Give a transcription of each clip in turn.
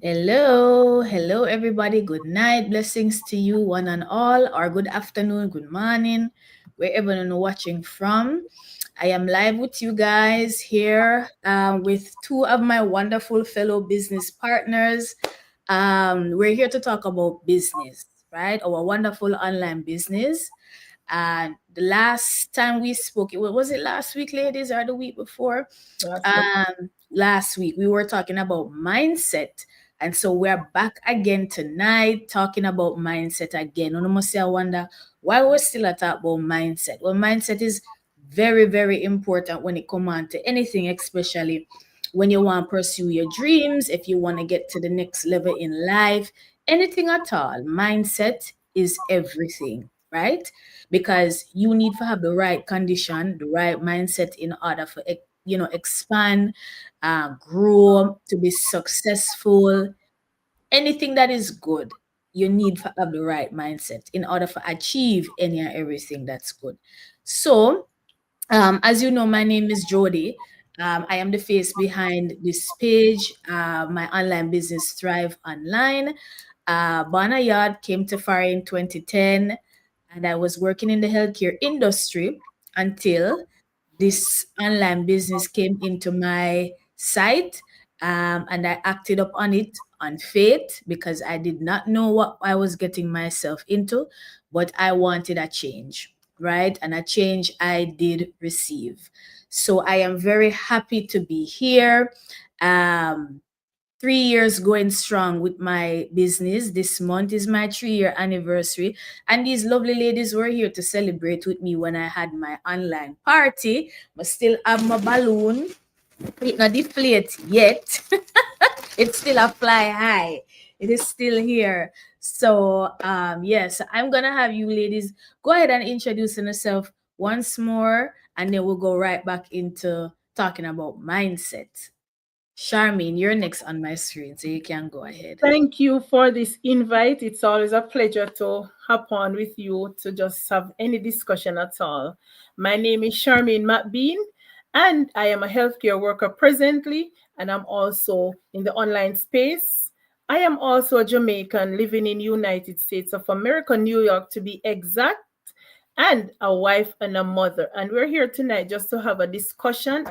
Hello, everybody. Good night. Blessings to you, one and all, or good afternoon, good morning, wherever you're watching from. I am live with you guys here with two of my wonderful fellow business partners. We're here to talk about business, right? Our wonderful online business. And the last time we spoke, was it last week, ladies, or the week before? Last week we were talking about mindset, and so we're back again tonight talking about mindset again. You must say, I wonder why we're still at talk about mindset. Well, mindset is very, very important when it comes on to anything, especially when you want to pursue your dreams, if you want to get to the next level in life, anything at all. Mindset is everything, right? Because you need to have the right condition, the right mindset in order for expand, grow, to be successful. Anything that is good, you need to have the right mindset in order to achieve any and everything that's good. So, as you know, my name is Jody. I am the face behind this page, my online business Thrive Online. Bana Yard came to fire in 2010, and I was working in the healthcare industry until this online business came into my sight, and I acted up on it on faith because I did not know what I was getting myself into, but I wanted a change, right? And a change I did receive. So I am very happy to be here. Um, 3 years going strong with my business. This month is my 3 year anniversary. And these lovely ladies were here to celebrate with me when I had my online party. But still have my balloon. It not deflate yet. It's still a fly high. It is still here. So yes, I'm gonna have you ladies go ahead and introduce yourself once more, and then we'll go right back into talking about mindset. Charmaine, you're next on my screen, so you can go ahead. Thank you for this invite. It's always a pleasure to hop on with you to just have any discussion at all. My name is Charmaine McBean, and I am a healthcare worker presently, and I'm also in the online space. I am also a Jamaican living in United States of America, New York to be exact, and a wife and a mother. And we're here tonight just to have a discussion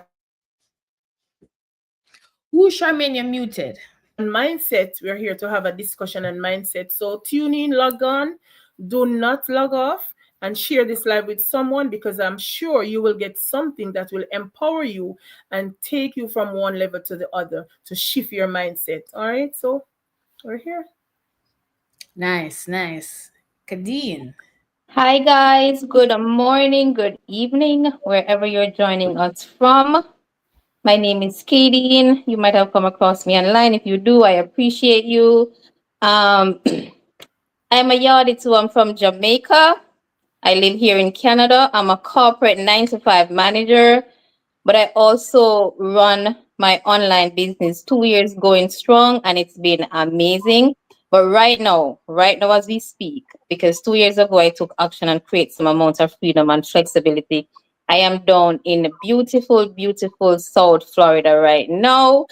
Who, Charmaine, you're muted. on mindset. We're here to have a discussion on mindset. So tune in, log on, do not log off, and share this live with someone because I'm sure you will get something that will empower you and take you from one level to the other to shift your mindset. All right, so we're here. Nice, nice. Kadeen. Hi, guys. Good morning, good evening, wherever you're joining us from. My name is Katie. You might have come across me online. If you do, I appreciate you. Um, I'm a Yardie too. I'm from Jamaica. I live here in Canada. I'm a corporate 9 to 5 manager, but I also run my online business 2 years going strong, and it's been amazing. But right now as we speak, because 2 years ago I took action and create some amount of freedom and flexibility. I am down in beautiful, beautiful South Florida right now.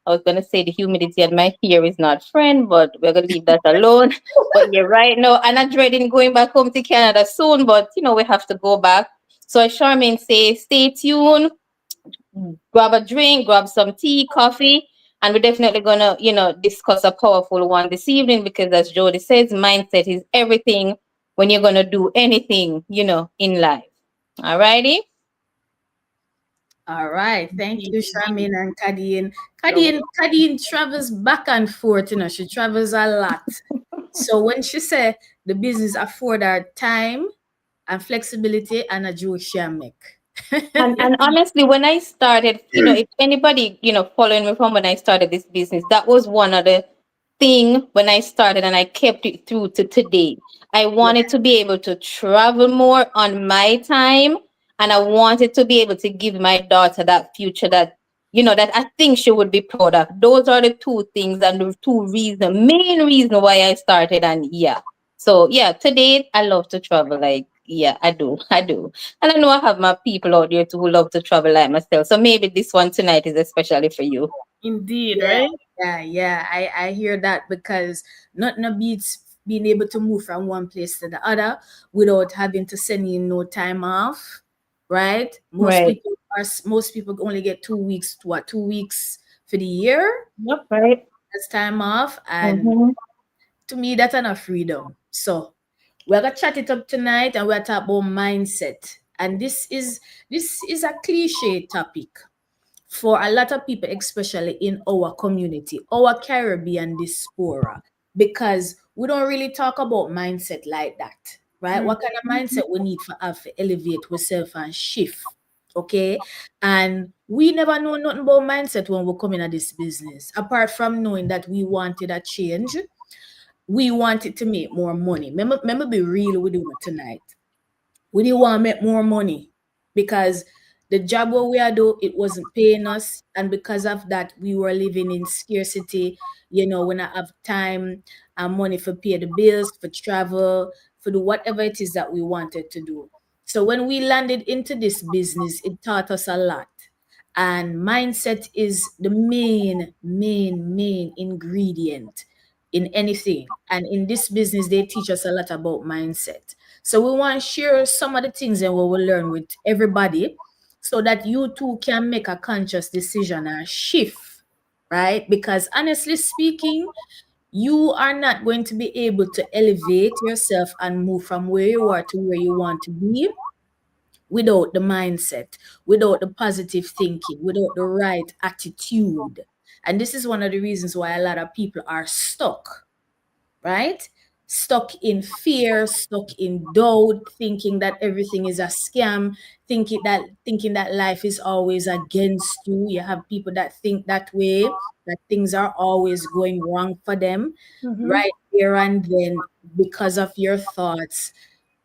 I was gonna say the humidity and my hair is not friend, but we're gonna leave that alone. But yeah, right now, and I'm dreading going back home to Canada soon, but we have to go back. So as Charmaine say, stay tuned, grab a drink, grab some tea, coffee, and we're definitely gonna, discuss a powerful one this evening because as Jody says, mindset is everything when you're gonna do anything, in life. Alrighty? All right. Thank you, Indeed. Charmaine and Kadeen. You're Kadeen travels back and forth, she travels a lot. So when she said the business afford her time and flexibility, and a joke she make. And honestly, when I started, if anybody, following me from when I started this business, that was one of the thing when I started and I kept it through to today. I wanted to be able to travel more on my time, and I wanted to be able to give my daughter that future that, that I think she would be proud of. Those are the two things and the main reason why I started. And yeah. So yeah, today I love to travel. Like, yeah, I do. I do. And I know I have my people out there too who love to travel like myself. So maybe this one tonight is especially for you. Indeed, Yeah, right? Yeah. I hear that because nothing beats being able to move from one place to the other without having to send in no time off, right? Right. Most people only get 2 weeks, 2 weeks for the year Yep. Right. as time off, and Mm-hmm. to me that's enough freedom. So we're gonna chat it up tonight, and we're talking about mindset. And this is a cliche topic for a lot of people, especially in our community, our Caribbean diaspora, because we don't really talk about mindset like that, right? What kind of mindset we need for have to elevate ourselves and shift, okay? And we never know nothing about mindset when we come into this business, apart from knowing that we wanted a change, we wanted to make more money. Remember be real with you tonight. We didn't want to make more money because the job what we are doing, it wasn't paying us, and because of that we were living in scarcity. When I have time and money for pay the bills, for travel, for do whatever it is that we wanted to do. So when we landed into this business, it taught us a lot, and mindset is the main ingredient in anything. And in this business they teach us a lot about mindset. So we want to share some of the things that we will learn with everybody, so that you too can make a conscious decision and shift, right? Because honestly speaking, you are not going to be able to elevate yourself and move from where you are to where you want to be without the mindset, without the positive thinking, without the right attitude. And this is one of the reasons why a lot of people are stuck, right? Stuck in fear, stuck in doubt, thinking that everything is a scam, thinking that life is always against you. You have people that think that way, that things are always going wrong for them, Mm-hmm. right there and then, because of your thoughts.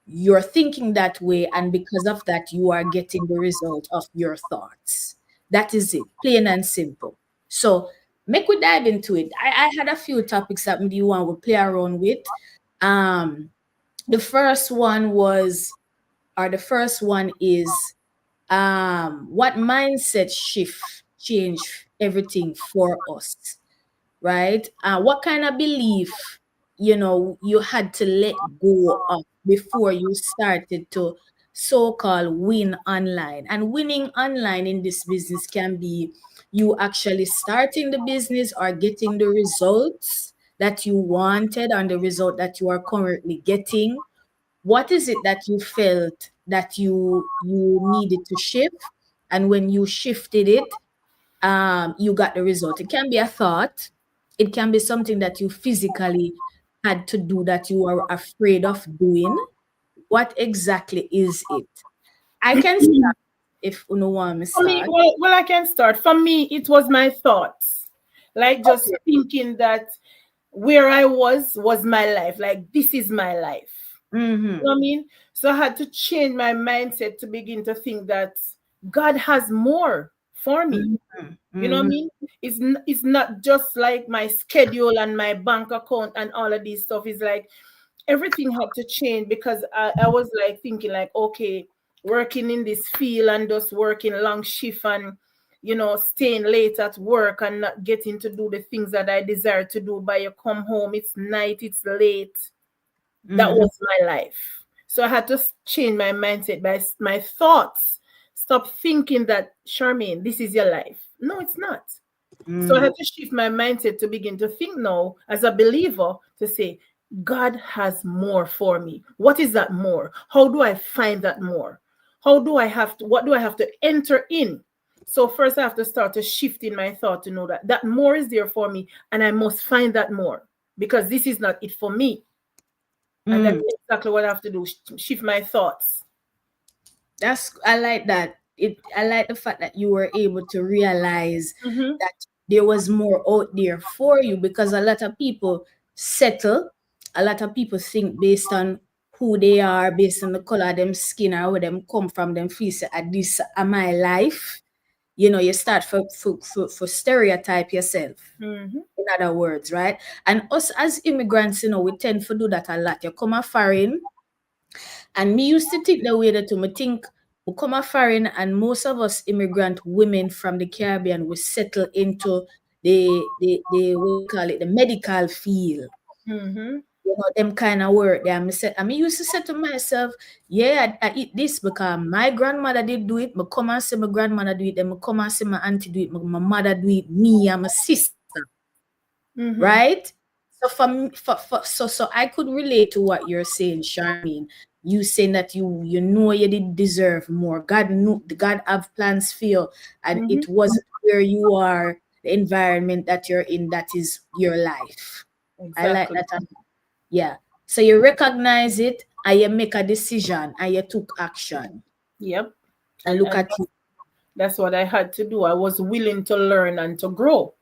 You're thinking that way, and because of that, you are getting the result of your thoughts. That is it, plain and simple. So, make we dive into it. I had a few topics that maybe you want to play around with. Um, the first one was, or the first one is, what mindset shift change everything for us, right? What kind of belief, you had to let go of before you started to so-called win online. And winning online in this business can be you actually starting the business or getting the results that you wanted and the result that you are currently getting. What is it that you felt that you needed to shift, and when you shifted it, you got the result? It can be a thought, it can be something that you physically had to do that you are afraid of doing. What exactly is it? I can start if you know want me For me, start. well, I can start. For me, it was my thoughts, like just Okay. thinking that where I was my life. Like this is my life. You Mm-hmm. know what I mean? So I had to change my mindset to begin to think that God has more for me. Mm-hmm. You know what I Mm-hmm. mean? It's not just like my schedule and my bank account and all of this stuff. It's like everything had to change because I was like thinking like, okay, working in this field and just working long shift and staying late at work and not getting to do the things that I desire to do. By you come home, it's night, it's late. That Mm-hmm. was my life. So I had to change my mindset by my thoughts. Stop thinking that, Charmaine, this is your life. No, it's not. So I Mm-hmm. had to shift my mindset to begin to think now as a believer to say, God has more for me. What is that more? How do I find that more? What do I have to enter in? So first I have to start to shift in my thought to know that that more is there for me and I must find that more because this is not it for me. And that's Mm. exactly what I have to do, shift my thoughts. I like that. I like the fact that you were able to realize Mm-hmm. that there was more out there for you, because a lot of people settle. A lot of people think based on who they are, based on the color of them skin or where them come from, them feel say, "Ah, this are my life." You start for stereotype yourself. Mm-hmm. In other words, right? And us as immigrants, we tend to do that a lot. You come a foreign, and me used to think the way that me think we come a foreign, and most of us immigrant women from the Caribbean we settle into what you call it, the medical field. Mm-hmm. You know, them kind of work there. I used to say to myself, yeah, I eat this because my grandmother did do it. I come and see my grandmother do it. Then I come and see my auntie do it. My mother do it. Me and my sister, Mm-hmm. right? So so I could relate to what you're saying, Charmaine. You saying that you know you did deserve more. God knew, God have plans for you, and Mm-hmm. it wasn't where you are, the environment that you're in, that is your life. I like Exactly. that. Yeah. So you recognize it and you make a decision and you took action. Yep. And And look at you. that's what I had to do. I was willing to learn and to grow.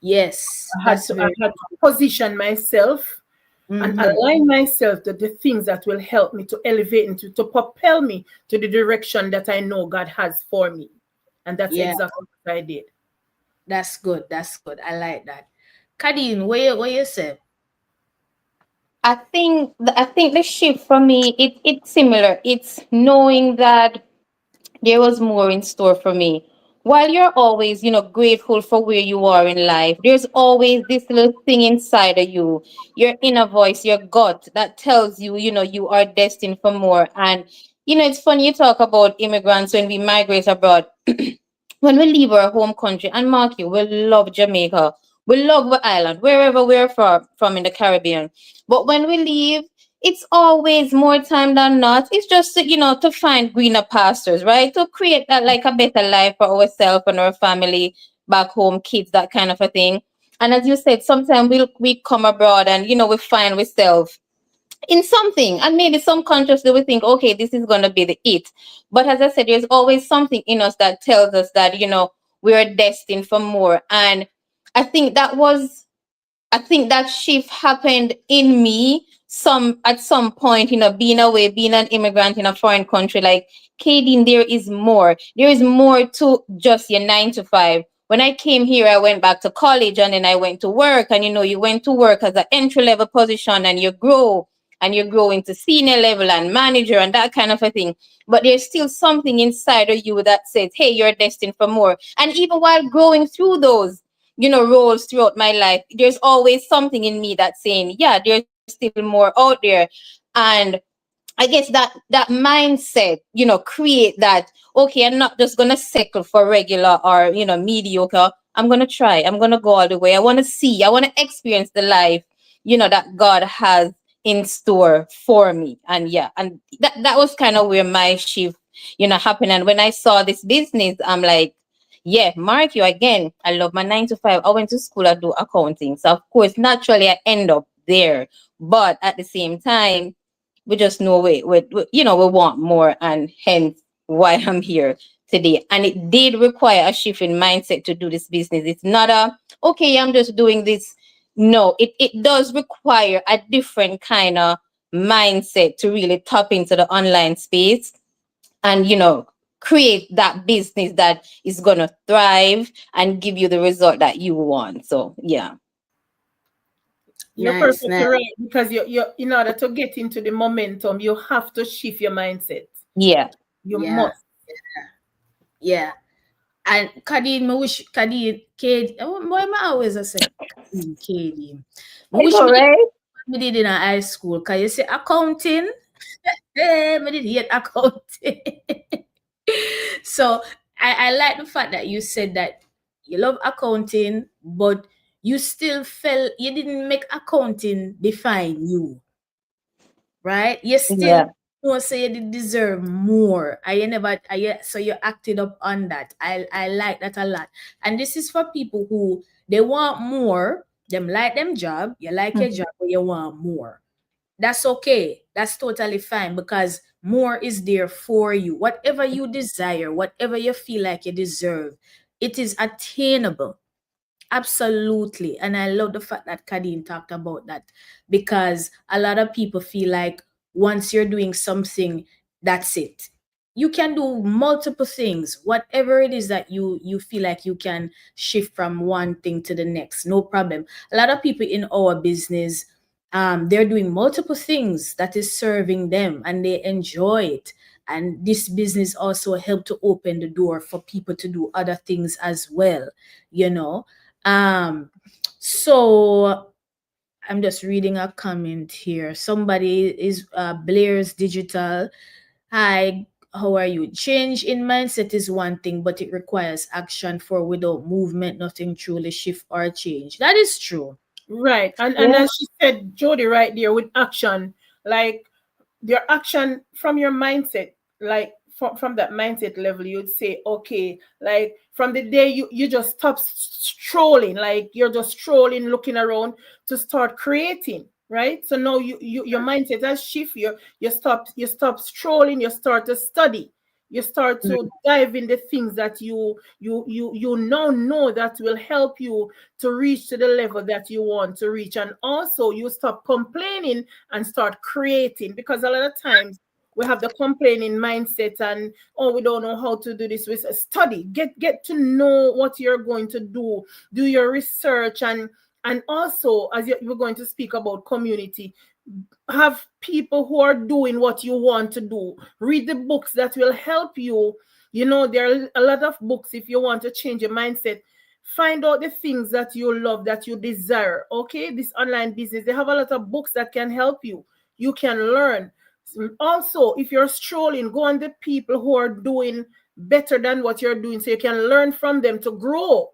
Yes, that's I very had to position myself and mm-hmm. align myself to the things that will help me to elevate and to propel me to the direction that I know God has for me. And that's Yeah, exactly what I did. that's good. That's good. I like that. Kadeen, what you say? I think the shift for me, it's similar. It's knowing that there was more in store for me. While you're always, grateful for where you are in life, there's always this little thing inside of you, your inner voice, your gut that tells you, you are destined for more. And, it's funny you talk about immigrants when we migrate abroad. When we leave our home country, and mark you, we love Jamaica, we love the island, wherever we're from in the Caribbean. But when we leave, it's always more time than not. It's just to find greener pastures, right? To create that like a better life for ourselves and our family back home, kids, that kind of a thing. And as you said, sometimes we come abroad and we find ourselves in something, and maybe subconsciously we think, okay, this is going to be the it. But as I said, there's always something in us that tells us that we are destined for more. And i think that was I think that shift happened in me at some point, being away, being an immigrant in a foreign country. Like, Kadeen, there is more. There is more to just your 9 to 5. When I came here, I went back to college and then I went to work. And you went to work as an entry level position and you grow and you grow into senior level and manager and that kind of a thing. But there's still something inside of you that says, hey, you're destined for more. And even while growing through those roles throughout my life, there's always something in me that's saying, yeah, there's still more out there. And I guess that mindset, create that, okay, I'm not just gonna settle for regular or mediocre. I'm gonna try. I'm gonna go all the way. I want to see. I want to experience the life, that God has in store for me. And yeah, and that was kind of where my shift, happened. And when I saw this business, I'm like, yeah, mark you again. I love my 9 to 5. I went to school. I do accounting, so of course, naturally, I end up there. But at the same time, we just know we want more, and hence why I'm here today. And it did require a shift in mindset to do this business. It's not okay, I'm just doing this. No, it does require a different kind of mindset to really tap into the online space and create that business that is going to thrive and give you the result that you want. So yeah. You're Nice, perfectly nice. right, because you in order to get into the momentum, you have to shift your mindset. Yeah. You Yeah, must. yeah. And Kadeen, I wish Kadeen, why am I always say Kadeen? I wish All right. me did in a high school. Cause you say accounting. Me did hate accounting. So I like the fact that you said that you love accounting, but you still felt you didn't make accounting define you, right? You still Yeah. say you did deserve more. So you acted up on that. I like that a lot. And this is for people who they want more, them like them job, you like your Mhm. job, but you want more. That's okay. That's totally fine because more is there for you. Whatever you desire, whatever you feel like you deserve, it is attainable. Absolutely. And I love the fact that Kadeen talked about that because a lot of people feel like once you're doing something, that's it. You can do multiple things, whatever it is that you feel like you can shift from one thing to the next, no problem. A lot of people in our business, they're doing multiple things that is serving them and they enjoy it. And this business also helped to open the door for people to do other things as well, you know So I'm just reading a comment here. Somebody is Blair's Digital. Hi, how are you? Change in mindset is one thing, but it requires action. For without movement, nothing truly shift or change. That is true. Right. And Yeah. as she said, Jody, right there with action, like your action from your mindset, like from that mindset level, you'd say, okay, like from the day you just stop strolling, like you're just strolling, looking around to start creating. Right. So now your mindset has shift. You stop strolling, you start to study, you start Mm. to dive in the things that you now know that will help you to reach to the level that you want to reach. And also you stop complaining and start creating, because a lot of times we have the complaining mindset and, oh, we don't know how to do this. We say, study, get to know what you're going to do your research. And also, as we're going to speak about community, have people who are doing what you want to do. Read the books that will help you. There are a lot of books if you want to change your mindset. Find out the things that you love, that you desire. Okay, this online business, they have a lot of books that can help you. You can learn. Also, if you're strolling, go on the people who are doing better than what you're doing, so you can learn from them to grow.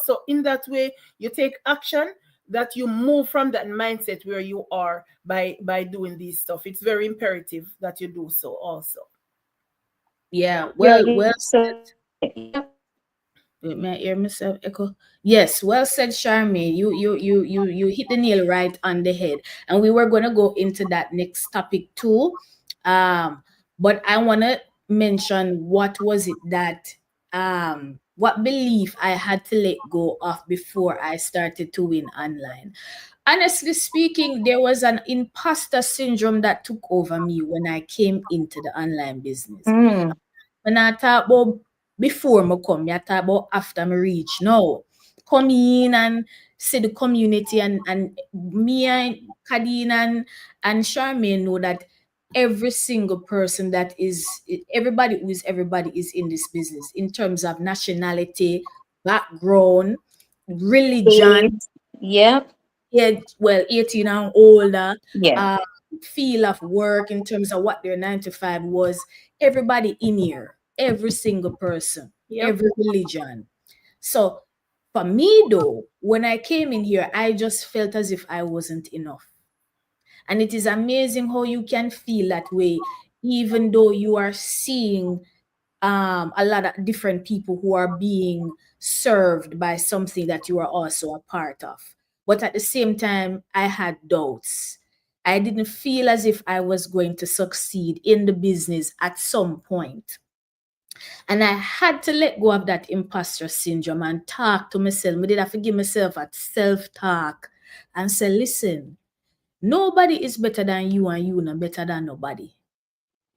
So in that way, you take action, that you move from that mindset where you are by doing these stuff. It's very imperative that you do so also. Yeah, Yeah. well So, said. yeah. Wait, may I hear myself echo? Yes, well said, Charmaine. You hit the nail right on the head. And we were gonna go into that next topic too. But I wanna mention what was it that what belief I had to let go of before I started to win online. Honestly speaking, there was an imposter syndrome that took over me when I came into the online business. Mm. When I talk about before me come, I talk about after me reach. No. Come in and see the community, and me and Kadeen and Charmaine know that every single person that is everybody is in this business in terms of nationality, background, religion, Age. Yeah. yeah, well, 18 and older, Yeah. uh, feel of work in terms of what their 9 to 5 was. Everybody in here, every single person, Yep. every religion. So for me though, when I came in here, I just felt as if I wasn't enough. And it is amazing how you can feel that way, even though you are seeing a lot of different people who are being served by something that you are also a part of. But at the same time, I had doubts. I didn't feel as if I was going to succeed in the business at some point. And I had to let go of that imposter syndrome and talk to myself. I did have to give myself a self-talk and say, listen, nobody is better than you and you not better than nobody.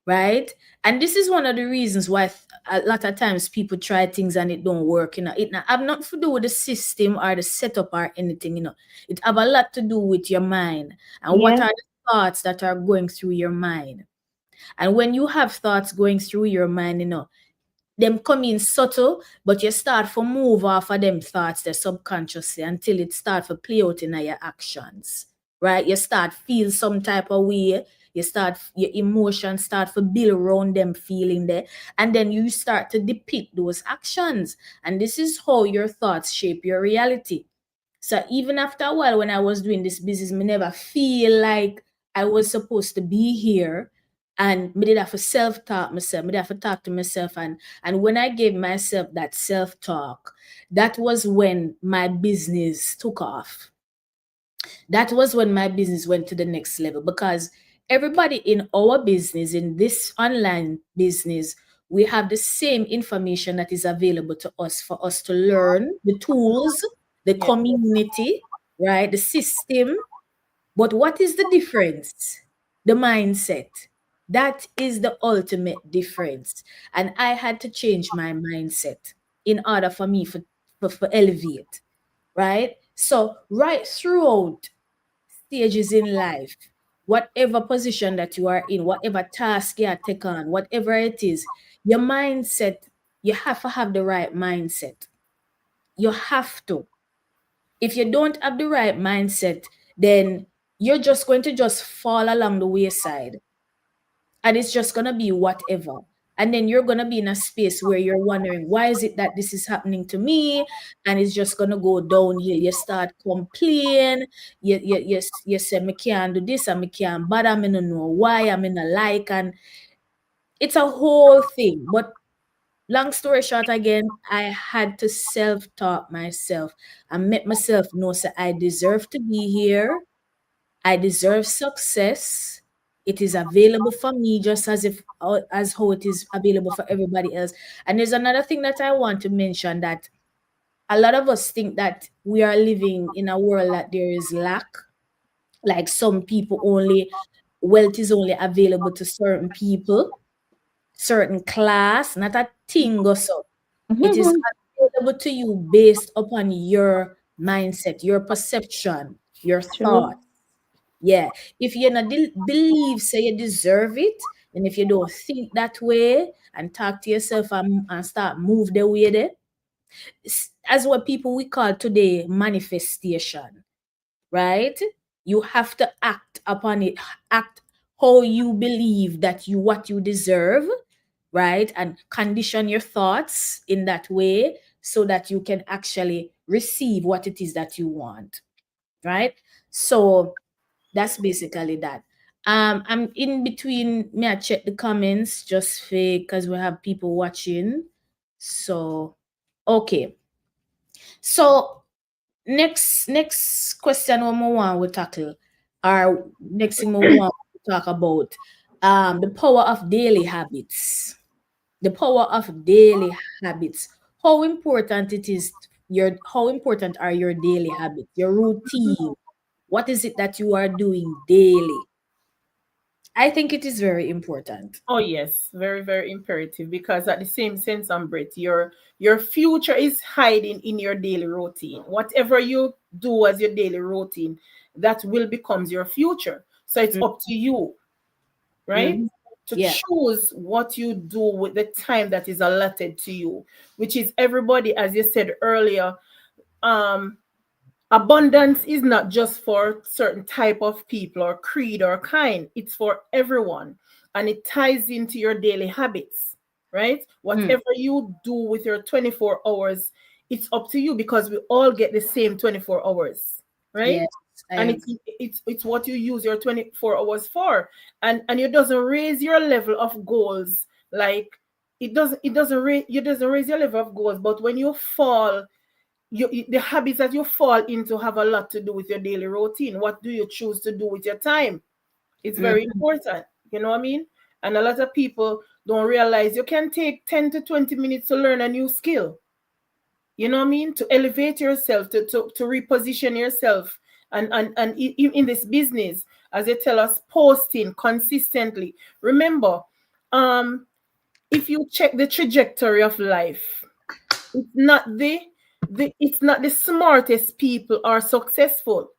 Right? And this is one of the reasons why a lot of times people try things and it don't work. It not have nothing to do with the system or the setup or anything. It have a lot to do with your mind and what Yeah. are the thoughts that are going through your mind. And when you have thoughts going through your mind, them come in subtle, but you start to move off of them thoughts there subconsciously until it start to play out in your actions. Right? You start feel some type of way. Your emotions start to build around them feeling there. And then you start to depict those actions. And this is how your thoughts shape your reality. So even after a while, when I was doing this business, me never feel like I was supposed to be here. And me did have to self-talk myself. Me did have to talk to myself. And when I gave myself that self-talk, that was when my business took off. That was when my business went to the next level, because everybody in our business, in this online business, we have the same information that is available to us for us to learn the tools, the Yeah. community, right? The system. But what is the difference? The mindset. That is the ultimate difference. And I had to change my mindset in order for me for elevate, right? So right throughout stages in life, whatever position that you are in, whatever task you take on, whatever it is, your mindset, you have to have the right mindset. You have to. If you don't have the right mindset, then you're just going to just fall along the wayside, and it's just going to be whatever. And then you're going to be in a space where you're wondering, why is it that this is happening to me? And it's just going to go downhill. You start complain. You say, me can't do this and me can't, but I don't know why, I'm in a like. And it's a whole thing. But long story short, again, I had to self-talk myself and make myself know that I deserve to be here. I deserve success. It is available for me just as how it is available for everybody else. And there's another thing that I want to mention, that a lot of us think that we are living in a world that there is lack. Like some people only, wealth is only available to certain people, certain class, not a thing or so. It is available to you based upon your mindset, your perception, your thought. Yeah. If you not believe, say you deserve it, and if you don't think that way and talk to yourself and start move the way there, as what people we call today manifestation, right? You have to act upon it, act how you believe that you what you deserve, right? And condition your thoughts in that way so that you can actually receive what it is that you want, right? So that's basically that. I'm in between. May I check the comments just because we have people watching. So, okay. So next question we want to tackle, or next thing we want to talk about, the power of daily habits. The power of daily habits. How important it is how important are your daily habits, your routine? What is it that you are doing daily? I think it is very important. Oh yes, very, very imperative, because at the same sense, Brett, your future is hiding in your daily routine. Whatever you do as your daily routine, that will becomes your future. So it's up to you, right? To choose what you do with the time that is allotted to you, which is everybody, as you said earlier. Abundance is not just for certain type of people or creed or kind. It's for everyone, and it ties into your daily habits, right? Whatever you do with your 24 hours, it's up to you, because we all get the same 24 hours, right? Yes, and it's what you use your 24 hours for, and it doesn't raise your level of goals. Like it doesn't raise your level of goals, but when you fall, the habits that you fall into have a lot to do with your daily routine. What do you choose to do with your time? It's very important. You know what I mean? And a lot of people don't realize you can take 10 to 20 minutes to learn a new skill. You know what I mean? To elevate yourself, to reposition yourself. And in this business, as they tell us, posting consistently. Remember, if you check the trajectory of life, it's not the smartest people are successful.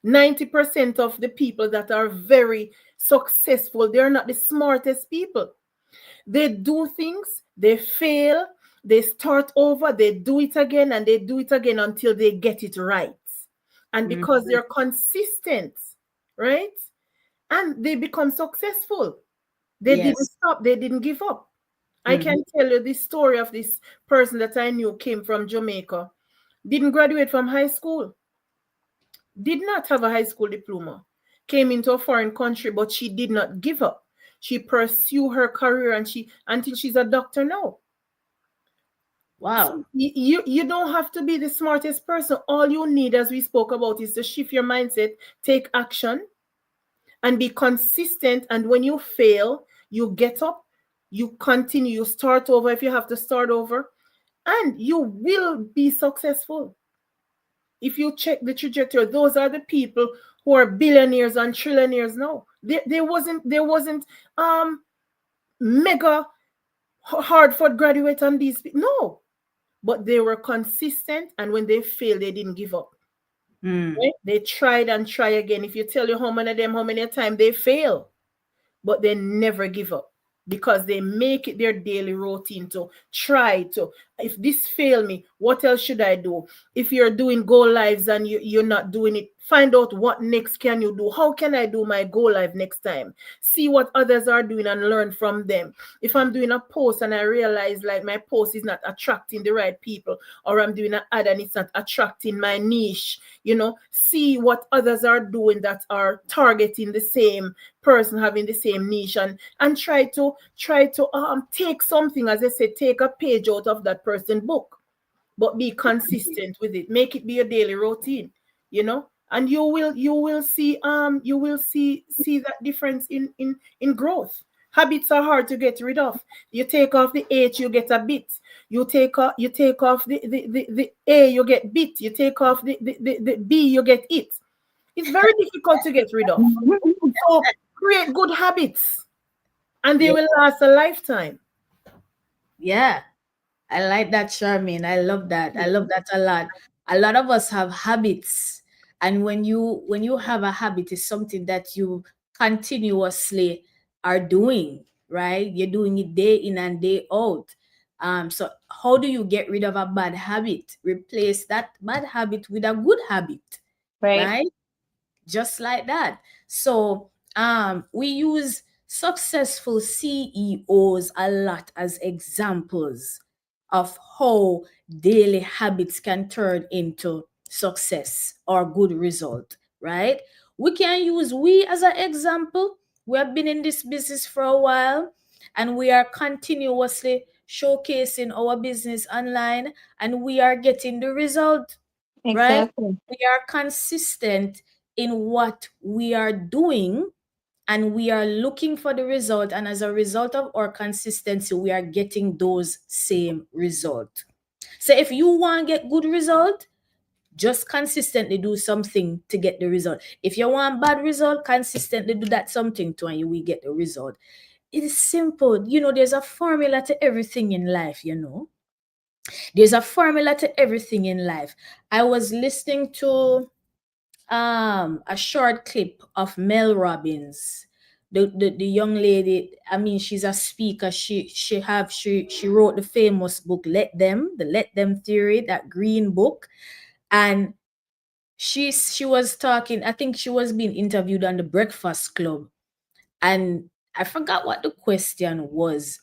90% of the people that are very successful, they're not the smartest people. They do things, they fail, they start over, they do it again, and they do it again until they get it right. And because they're consistent, right? And they become successful. They didn't stop, they didn't give up. I can tell you the story of this person that I knew, came from Jamaica, didn't graduate from high school, did not have a high school diploma, came into a foreign country, but she did not give up. She pursued her career, and until she's a doctor now. Wow. So you don't have to be the smartest person. All you need, as we spoke about, is to shift your mindset, take action, and be consistent. And when you fail, you get up, you continue, you start over if you have to start over, and you will be successful. If you check the trajectory, those are the people who are billionaires and trillionaires now. There wasn't mega Harvard graduates and these people. No, but they were consistent, and when they failed, they didn't give up. Right? They tried and try again. If you tell you how many times they fail, but they never give up. because they make it their daily routine to try to, if this fail me, what else should I do? If you're doing go lives and you're not doing it, find out what next can you do. How can I do my go live next time? See what others are doing and learn from them. If I'm doing a post and I realize like my post is not attracting the right people, or I'm doing an ad and it's not attracting my niche, see what others are doing that are targeting the same person, having the same niche, and try to take something, as I said, take a page out of that person's book, but be consistent with it. Make it be your daily routine, and you will see that difference in growth. Habits are hard to get rid of. You take off the H, you get a bit. You take off the A, you get bit. You take off the B, you get it. It's very difficult to get rid of. So create good habits, and they will last a lifetime. Yeah, I like that, Charmaine. I love that. I love that a lot. A lot of us have habits, and when you have a habit, it's something that you continuously are doing, right? You're doing it day in and day out. So how do you get rid of a bad habit? Replace that bad habit with a good habit, right? Just like that. So we use successful CEOs a lot as examples of how daily habits can turn into success or good result, right? We can use we as an example. We have been in this business for a while, and we are continuously showcasing our business online, and we are getting the result, right? Exactly. We are consistent in what we are doing, and we are looking for the result, and as a result of our consistency, we are getting those same result. So if you want to get good result, just consistently do something to get the result. If you want bad result, consistently do that something to, and you will get the result. It is simple. There's a formula to everything in life. There's a formula to everything in life. I was listening to a short clip of Mel Robbins, the young lady. I mean, she's a speaker. She wrote the famous book Let Them, the Let Them Theory, that green book. And she was talking, I think she was being interviewed on the Breakfast Club, and I forgot what the question was.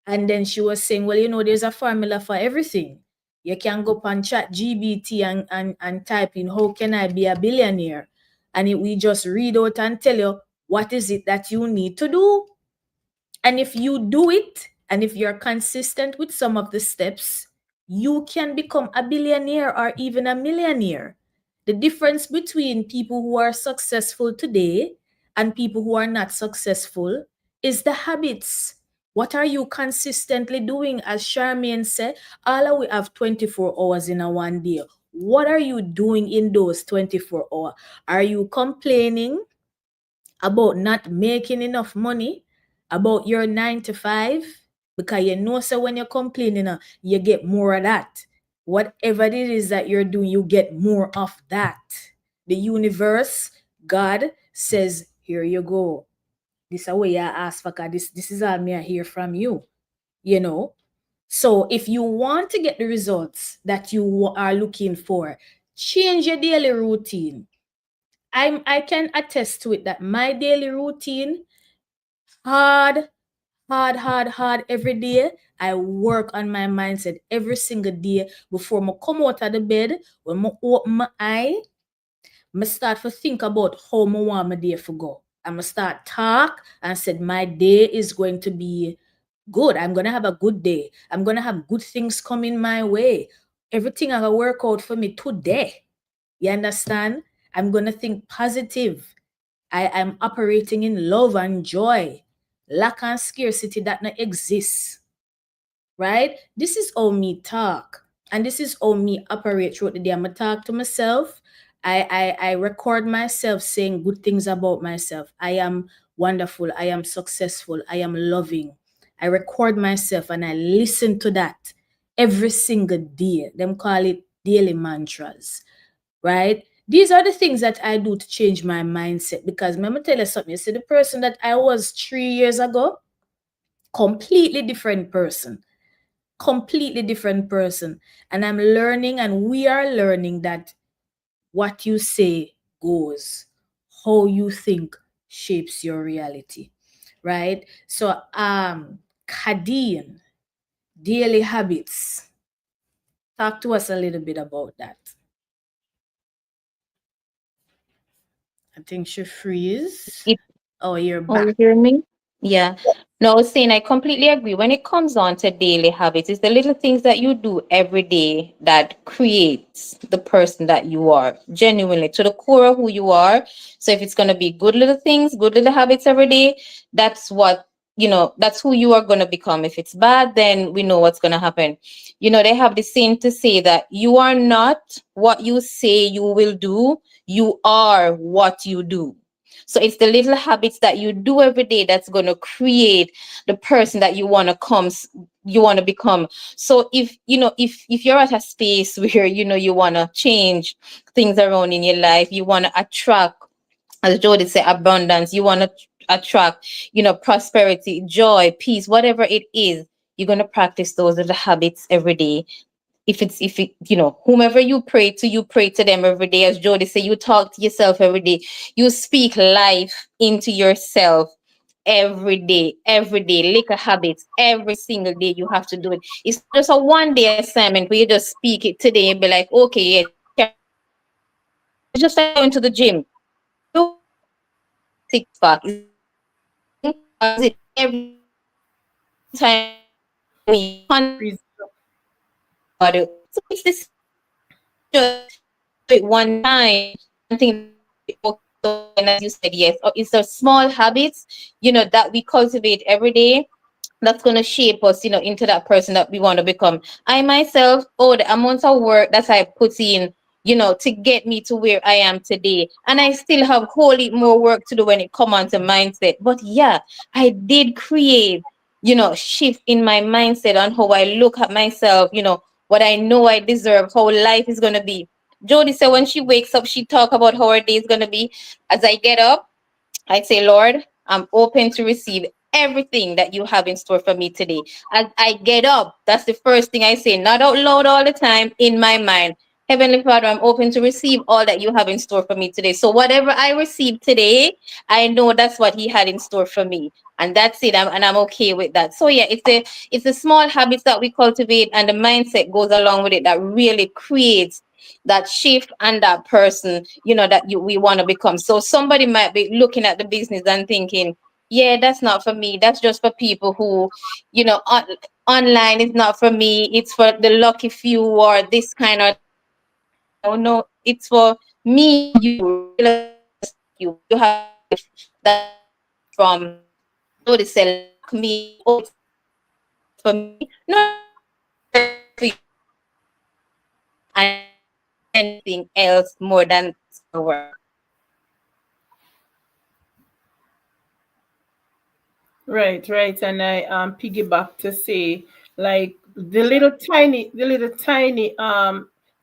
And then she was saying, well, there's a formula for everything. You can go up on ChatGPT and type in, how can I be a billionaire? And we just read out and tell you what is it that you need to do. And if you do it, and if you're consistent with some of the steps, you can become a billionaire or even a millionaire. The difference between people who are successful today and people who are not successful is the habits. What are you consistently doing? As Charmaine said, all we have 24 hours in a one day. What are you doing in those 24 hours? Are you complaining about not making enough money, about your 9 to 5? Because so when you're complaining, you get more of that. Whatever it is that you're doing, you get more of that. The universe, God says, here you go. This is the way I ask for God. This is all me I hear from you. So if you want to get the results that you are looking for, change your daily routine. I can attest to it that my daily routine, hard every day. I work on my mindset every single day. Before I come out of the bed, when I open my eye, I start to think about how I want my day to go. I'm start talk and said my day is going to be good. I'm going to have a good day. I'm going to have good things coming my way. Everything I work out for me today. You understand? I'm going to think positive. I am operating in love and joy. Lack and scarcity that not exists. Right? This is how me talk. And this is how me operate throughout the day. I'm going to talk to myself. I record myself saying good things about myself. I am wonderful. I am successful. I am loving. I record myself and I listen to that every single day. Them call it daily mantras. Right? These are the things that I do to change my mindset. Because let me tell you something. You see, the person that I was 3 years ago, completely different person. Completely different person. And I'm learning, and we are learning, that what you say goes. How you think shapes your reality. Right? So Kadeen, daily habits. Talk to us a little bit about that. I think she freeze. It, Oh, you're oh, back. you hear me? Yeah. No, I was saying I completely agree. When it comes on to daily habits, it's the little things that you do every day that creates the person that you are, genuinely to the core of who you are. So if it's gonna be good little things, good little habits every day, that's what that's who you are gonna become. If it's bad, then we know what's gonna happen. They have the saying to say that you are not what you say you will do, you are what you do. So it's the little habits that you do every day that's going to create the person that you want to become. So if you're at a space where you want to change things around in your life, you want to attract, as Jody said, abundance, you want to attract prosperity, joy, peace, whatever it is, you're going to practice those little habits every day. If whomever you pray to, you pray to them every day. As Jody said, you talk to yourself every day. You speak life into yourself every day. Little habits every single day. You have to do it. It's just a one day assignment where you just speak it today and be like, okay, yeah, it's just like going to the gym. You 6 pack. Is it every time you Freeze. so it's this just do it one time. I think and as you said, yes, or it's the small habits, that we cultivate every day that's going to shape us, into that person that we want to become. I myself, the amount of work that I put in, to get me to where I am today. And I still have wholly more work to do when it comes on to mindset. But yeah, I did create, shift in my mindset on how I look at myself, what I know I deserve, how life is going to be. Jody said when she wakes up, she talk about how her day is going to be. As I get up, I say, Lord, I'm open to receive everything that you have in store for me today. As I get up, that's the first thing I say, not out loud all the time, in my mind. Heavenly Father, I'm open to receive all that you have in store for me today. So whatever I receive today, I know that's what He had in store for me, and that's it. I'm okay with that. So yeah, it's the small habits that we cultivate, and the mindset goes along with it that really creates that shift and that person, we want to become. So somebody might be looking at the business and thinking, yeah, that's not for me. That's just for people who, online is not for me. It's for the lucky few or this kind of. No, it's for me. You have that from notice me. Oh, it's for me. No, and anything else more than work. Right, right. And I piggyback to say, like,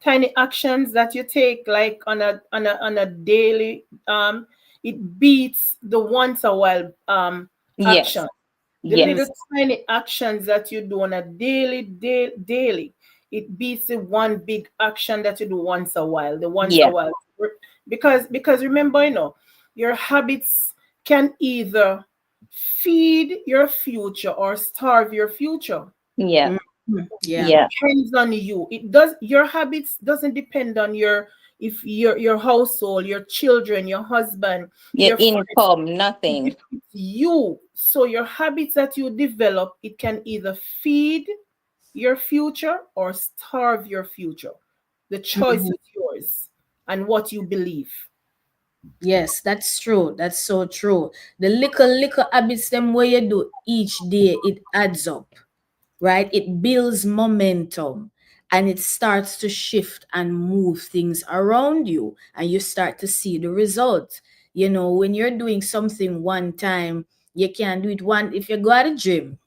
tiny actions that you take, like on a daily, it beats the once a while Yes, action. The little yes, tiny actions that you do on a daily, it beats the one big action that you do once a while. The once a yeah, while, because remember, your habits can either feed your future or starve your future. yeah, Yeah. yeah, Depends on you. It does. Your habits doesn't depend on if your household, your children, your husband, your your friends. income, nothing. It's you. So your habits that you develop, it can either feed your future or starve your future. The choice Mhm. is yours and what you believe. Yes, that's true. That's so true. The little habits them where you do each day, it adds up, right? It builds momentum, and it starts to shift and move things around you, and you start to see the result. When you're doing something one time, you can do it one. If you go to the gym,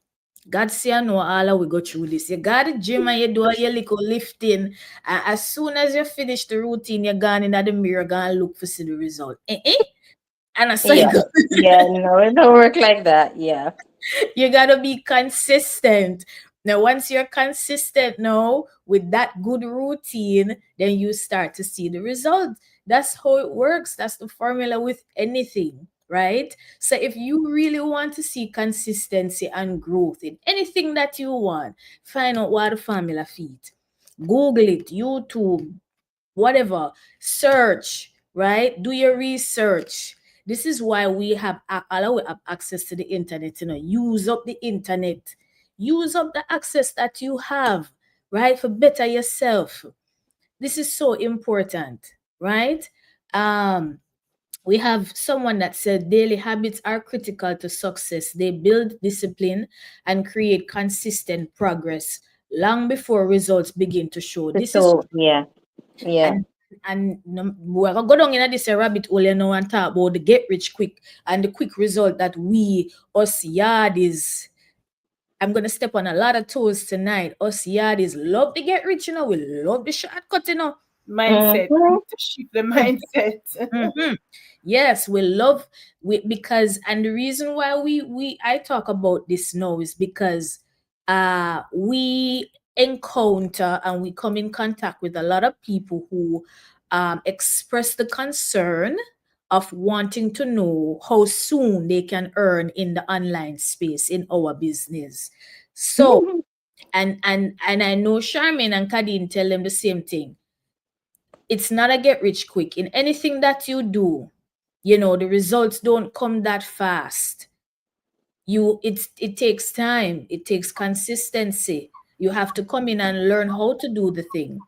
God say I know all we go through this. You got the gym and you do all your little lifting. And as soon as you finish the routine, you're gone in the mirror, gonna look for see the result. And I say Yeah, yeah, no, it don't work like that. Yeah, You gotta be consistent. Now, once you're consistent now with that good routine, then you start to see the result. That's how it works. That's the formula with anything, right? So if you really want to see consistency and growth in anything that you want, find out what the formula feet. Google it, YouTube, whatever, search, right? Do your research. This is why we have allow we have access to the internet. Use up the internet, use up the access that you have, right, for better yourself. This is so important, right? Um, we have someone that said daily habits are critical to success. They build discipline and create consistent progress long before results begin to show. This is So, yeah. and we're gonna go down in this rabbit hole, and talk about the get rich quick and the quick result that we us yardies. I'm gonna step on a lot of toes tonight. Us yardies love to get rich, we love the shortcut, Mindset. We Mhm. need to shift the mindset. Mhm. Yes, we love because and the reason why I talk about this now is because we encounter and we come in contact with a lot of people who express the concern of wanting to know how soon they can earn in the online space in our business. So and I know Charmaine and Kadeen tell them the same thing. It's not a get rich quick in anything that you do. The results don't come that fast. It takes time, it takes consistency. You have to come in and learn how to do the thing,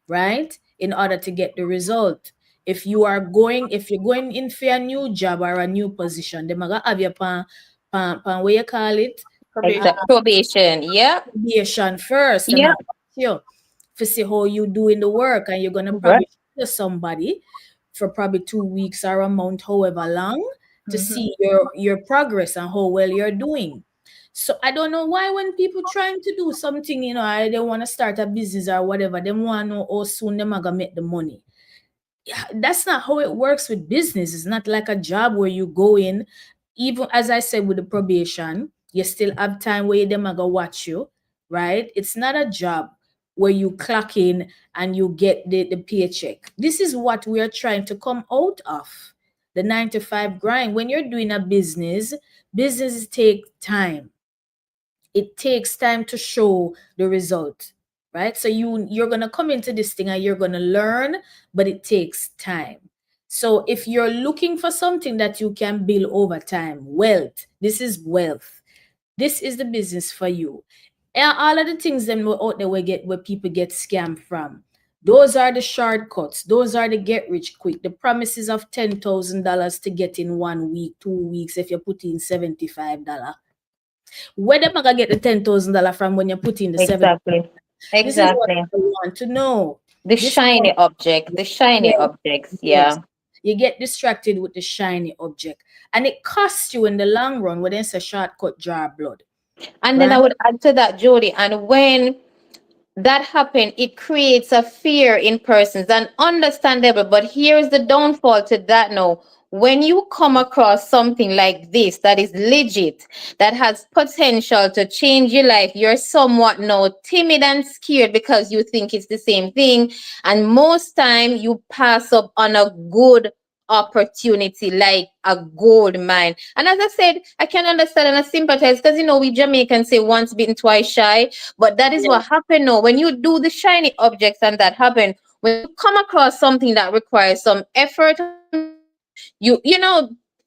right, in order to get the result. If you're going in for a new job or a new position, they might have you pan what you call it, Probation. Probation. Yeah. probation first. They Yeah. might watch you to see how you doing the work, and you're gonna Right. probably show somebody for probably 2 weeks or a month, however long, to see your progress and how well you're doing. So I don't know why when people trying to do something, they want to start a business or whatever, they want to know how soon they're gonna make the money. That's not how it works with business. It's not like a job where you go in, even as I said with the probation, you still have time where them are gonna watch you, right? It's not a job where you clock in and you get the paycheck. This is what we are trying to come out of. The 9 to 5 grind. When you're doing a businesses take time. It takes time to show the result, right? So you're going to come into this thing and you're going to learn, but it takes time. So if you're looking for something that you can build over time, wealth, this is wealth. This is the business for you. And all of the things them out there where people get scammed from, those are the shortcuts. Those are the get rich quick. The promises of $10,000 to get in 1 week, 2 weeks if you put in $75. Where them gonna get the $10,000 from when you put in the seven? Exactly. This is what Exactly. I want to know. The This shiny object. The shiny yes, objects. yes. Yeah. You get distracted with the shiny object, and it costs you in the long run when it's a shortcut jar blood, And then I right? would add to that, Jody, and when that happen, it creates a fear in persons and understandable. But here's the downfall to that now. When you come across something like this that is legit, that has potential to change your life, you're somewhat now timid and scared because you think it's the same thing. And most time you pass up on a good opportunity like a gold mine. And as I said, I can understand and I sympathize because we Jamaicans say once bitten, twice shy. But that is Yeah. what happened now. When you do the shiny objects and that happen, when you come across something that requires some effort,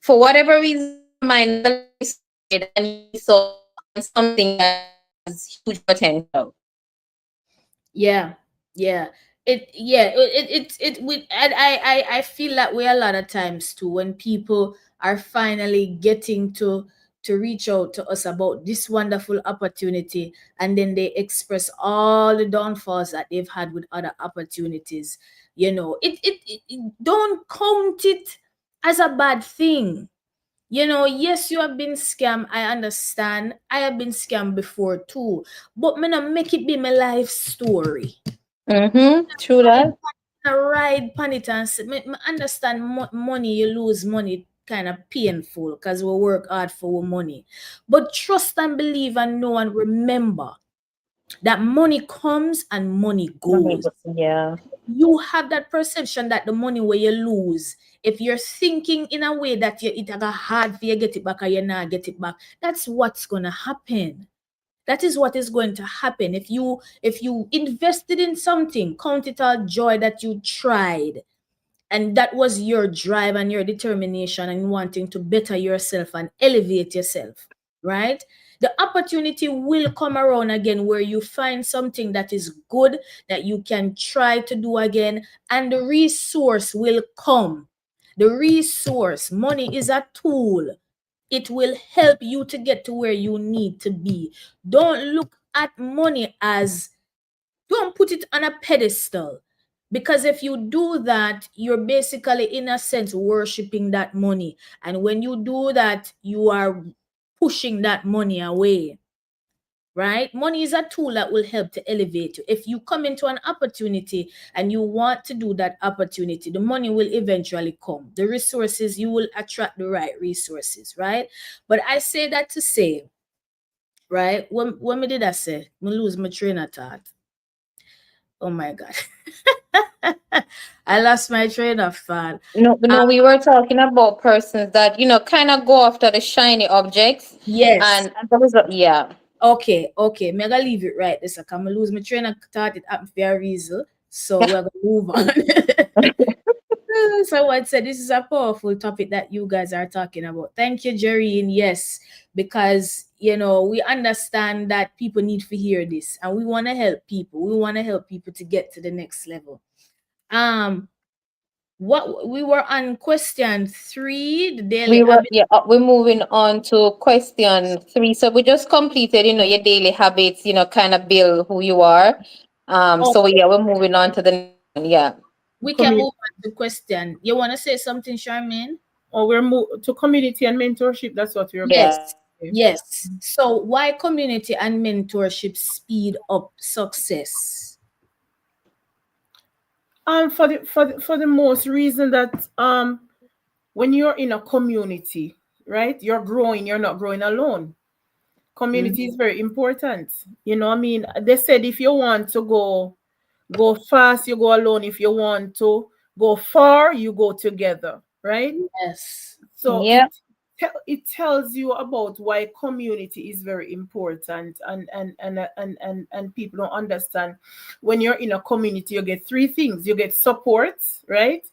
for whatever reason, your mind and you saw on something that has huge potential. Yeah, yeah. It with and I feel that way a lot of times too when people are finally getting to reach out to us about this wonderful opportunity, and then they express all the downfalls that they've had with other opportunities. It don't count it as a bad thing. Yes, you have been scammed. I understand. I have been scammed before too. But me not make it be my life story. True that. I ride pan it and me understand money, you lose money kind of painful because we work hard for our money. But trust and believe and know and remember that money comes and money goes. Yeah. You have that perception that the money where you lose, if you're thinking in a way that it got hard for you get it back or you not get it back, that's what's gonna happen. That is what is going to happen. If you invested in something, count it all joy that you tried. And that was your drive and your determination and wanting to better yourself and elevate yourself, right? The opportunity will come around again where you find something that is good that you can try to do again, and the resource will come. The resource, money is a tool. It will help you to get to where you need to be. Don't look at money as, don't put it on a pedestal. Because if you do that, you're basically, in a sense, worshiping that money. And when you do that, you are pushing that money away, right? Money is a tool that will help to elevate you. If you come into an opportunity and you want to do that opportunity, the money will eventually come. The resources, you will attract the right resources, right? But I say that to say, right? When me did I say? Me lose my train of thought. Oh my God. I lost my train of thought. No, we were talking about persons that, kind of go after the shiny objects. Yes. And that was, yeah. Okay. Me gonna leave it right this. I can lose my train of thought. It happened for a reason. So we're gonna move on. So I said this is a powerful topic that you guys are talking about. Thank you, Jerry. And yes, because we understand that people need to hear this, and we want to help people. We want to help people to get to the next level. What we were on question 3, the daily habit. We're moving on to question 3. So we just completed, your daily habits, kind of build who you are. So yeah, we're moving on to the next one. Yeah. We can move on to question. You want to say something, Charmaine? Or we're to community and mentorship. That's what we're Yes. So why community and mentorship speed up success? For the most reason that when you're in a community, right, you're growing. You're not growing alone. Community is very important. They said if you want to go fast, you go alone. If you want to go far, you go together, right? Yes. So it tells you about why community is very important, and people don't understand. When you're in a community, you get 3 things. You get support, right?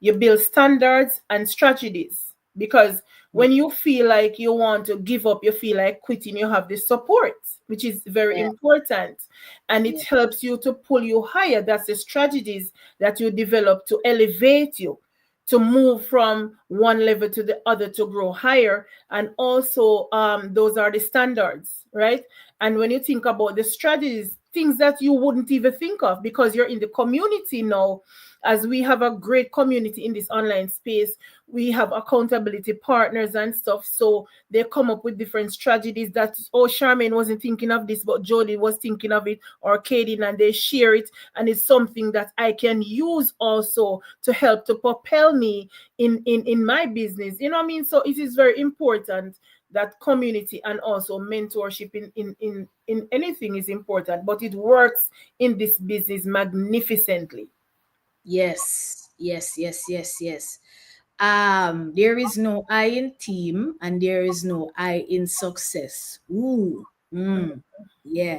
You build standards and strategies, because when you feel like you want to give up, you feel like quitting, you have the support, which is very important, and it helps you to pull you higher. That's the strategies that you develop to elevate you, to move from one level to the other, to grow higher. And also those are the standards, right? And when you think about the strategies, things that you wouldn't even think of, because you're in the community now. As we have a great community in this online space, we have accountability partners and stuff. So they come up with different strategies that, Charmaine wasn't thinking of this, but Jody was thinking of it, or Katie, and they share it. And it's something that I can use also to help to propel me in my business. You know what I mean? So it is very important that community and also mentorship in anything is important, but it works in this business magnificently. Yes. There is no I in team and there is no I in success. Yeah.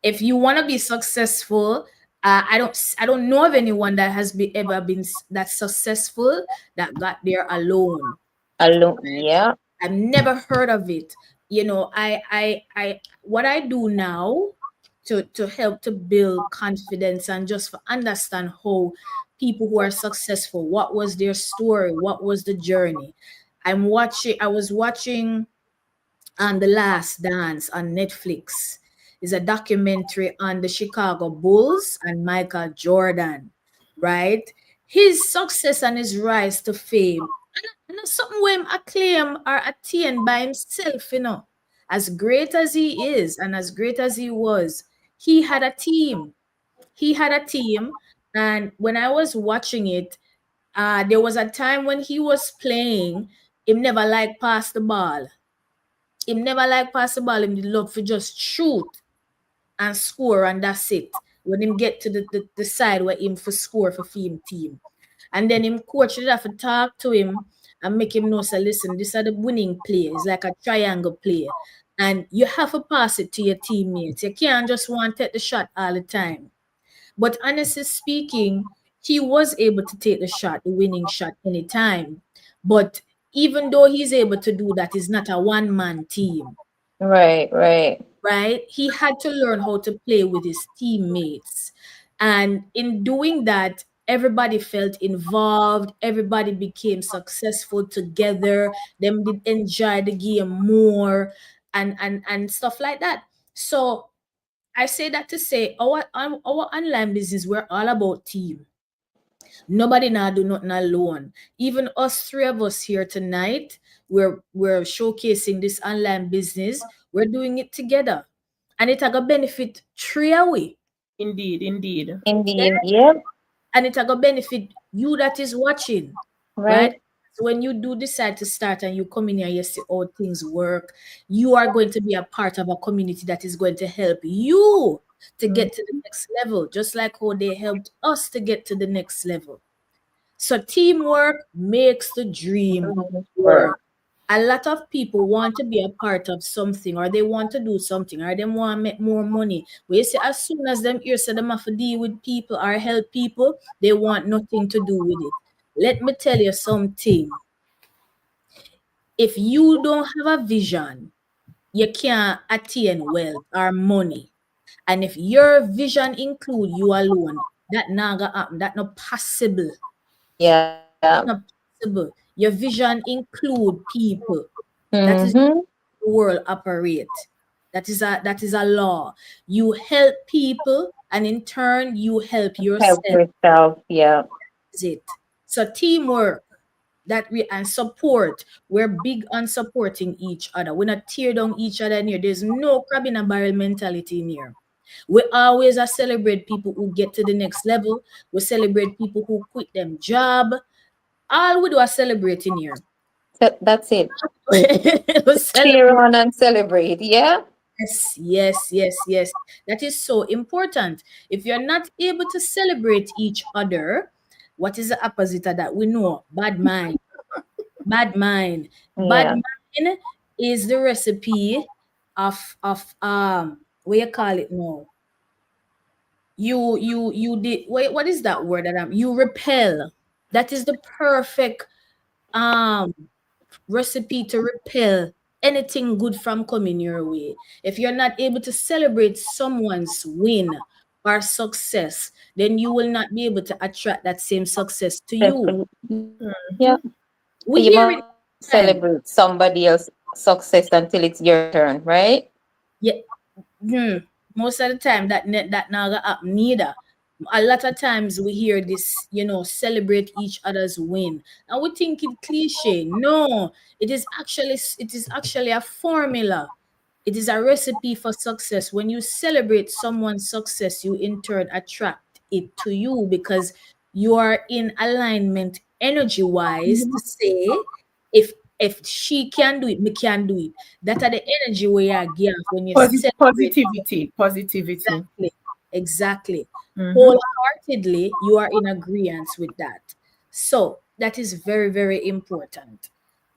If you want to be successful, I don't know of anyone that has ever been that successful that got there alone. Yeah. I've never heard of it. I what I do now to help to build confidence and just for understand how people who are successful, what was their story, what was the journey. I was watching The Last Dance on Netflix. It's a documentary on the Chicago Bulls and Michael Jordan, right? His success and his rise to fame, and that's something where him acclaim or attain by himself, As great as he is and as great as he was, he had a team. And when I was watching it, there was a time when he was playing him never like pass the ball. Him never like pass the ball. Him love for just shoot and score, and that's it. When him get to the side where him for score for him team. And then him coach would have to talk to him and make him know, say, listen, this are the winning play. It's like a triangle play. And you have to pass it to your teammates. You can't just want to take the shot all the time. But honestly speaking, he was able to take the shot, the winning shot anytime. But even though he's able to do that, it's not a one-man team. Right. Right? He had to learn how to play with his teammates. And in doing that, everybody felt involved, everybody became successful together, them did enjoy the game more and stuff like that. So I say that to say our online business, we're all about team. Nobody now do nothing alone. Even us three of us here tonight, we're showcasing this online business. We're doing it together, and it gonna benefit three away. Indeed. Yep. And it gonna benefit you that is watching, right? So when you do decide to start and you come in here, you see how things work, you are going to be a part of a community that is going to help you to get to the next level, just like how they helped us to get to the next level. So teamwork makes the dream work. A lot of people want to be a part of something, or they want to do something, or they want to make more money. But you see, as soon as them hear say them have to deal with people or help people, they want nothing to do with it. Let me tell you something. If you don't have a vision, you can't attain wealth or money. And if your vision include you alone, that not gonna happen. That not possible. Yeah. Not possible. Your vision include people. That is the world operate. That is a law. You help people, and in turn, you help yourself. Yeah. That's it. So teamwork, and support. We're big on supporting each other. We're not tear down each other in here. There's no crab in a barrel mentality in here. We always celebrate people who get to the next level. We celebrate people who quit them job. All we do is celebrate in here. That's it. Cheer on and celebrate. Yeah. Yes. That is so important. If you're not able to celebrate each other, what is the opposite of that? We know bad mind. Bad mind. Bad mind is the recipe of what you call it now? You did what is that word that you repel? That is the perfect recipe to repel anything good from coming your way. If you're not able to celebrate someone's win or success, then you will not be able to attract that same success to you. Yeah. We you hear it celebrate somebody else's success until it's your turn, right? Yeah. Most of the time that never happen neither. A lot of times we hear this, celebrate each other's win, and we think it cliche. No, it is actually a formula. It is a recipe for success. When you celebrate someone's success, you in turn attract it to you because you are in alignment energy-wise to say, if she can do it, me can do it. That are the energy we are give when you celebrate. Positivity. Exactly. Wholeheartedly, you are in agreement with that. So that is very, very important.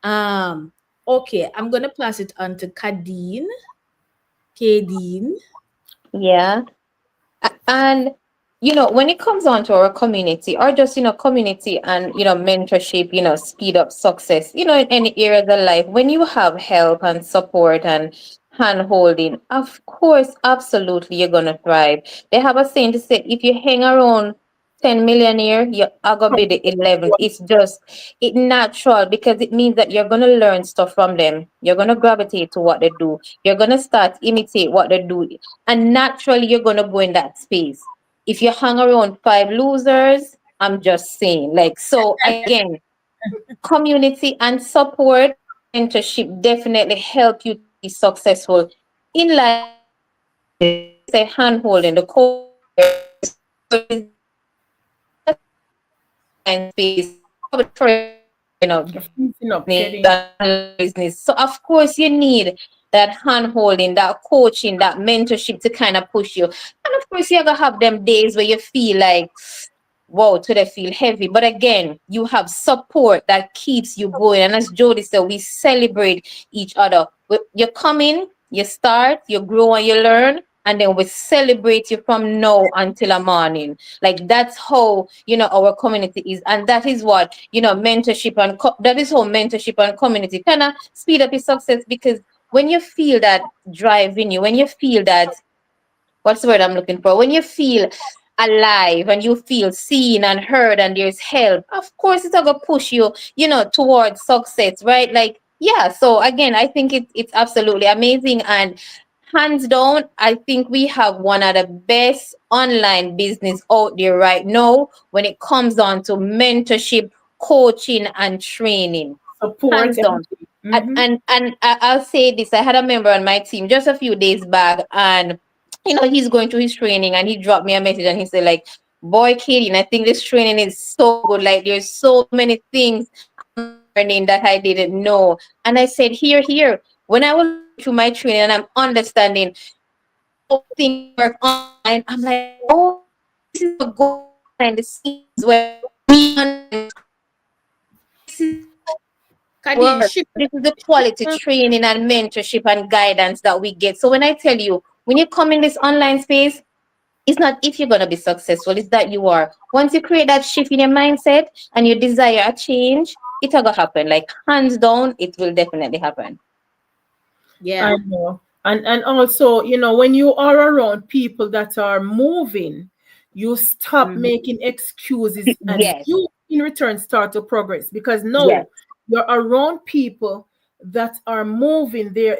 Okay, I'm gonna pass it on to Kadeen. Yeah. And when it comes on to our community or just community and mentorship, speed up success, in any area of the life, when you have help and support and hand holding, of course, absolutely you're gonna thrive. They have a saying to say, if you hang around 10 millionaire, you're gonna be the 11th. It's just natural because it means that you're gonna learn stuff from them. You're gonna gravitate to what they do. You're gonna start imitate what they do, and naturally you're gonna go in that space. If you hang around 5 losers, I'm just saying, so again, community and support, mentorship definitely help you to be successful in life. Say hand holding the core and space you know, You're freezing up, business, Kelly. that online business. So of course you need that hand holding, that coaching, that mentorship to kind of push you. And of course you're gonna have them days where you feel like, wow, today feel heavy. But again, you have support that keeps you going. And as Jody said, we celebrate each other. You come in, you start, you grow and you learn, and then we celebrate you from now until the morning. Like that's how our community is, and that is what mentorship and that is how mentorship and community kind of speed up your success, because when you feel that drive in you, when you feel that, what's the word I'm looking for? When you feel alive and you feel seen and heard and there's help, of course it's gonna push you, towards success, right? Like, yeah. So again, I think it's absolutely amazing, and hands down, I think we have one of the best online business out there right now when it comes on to mentorship, coaching, and training. Support. Hands down. And, Mm-hmm. I'll say this: I had a member on my team just a few days back, and he's going through his training, and he dropped me a message, and he said, like, "Boy, Katie, I think this training is so good. Like, there's so many things I'm learning that I didn't know." And I said, "Here. When I was through my training and I'm understanding how things work online, I'm like, oh, this is what goes behind the scenes where we understand this is Kadeen, work. shift, This is the quality training and mentorship and guidance that we get. So when I tell you, when you come in this online space, it's not if you're going to be successful, it's that you are. Once you create that shift in your mindset and you desire a change, it's going to happen. Like, hands down, it will definitely happen. yeah. I know. And also, when you are around people that are moving, you stop Mhm. making excuses and Yes, you in return start to progress, because yes, no, you're around people that are moving. They're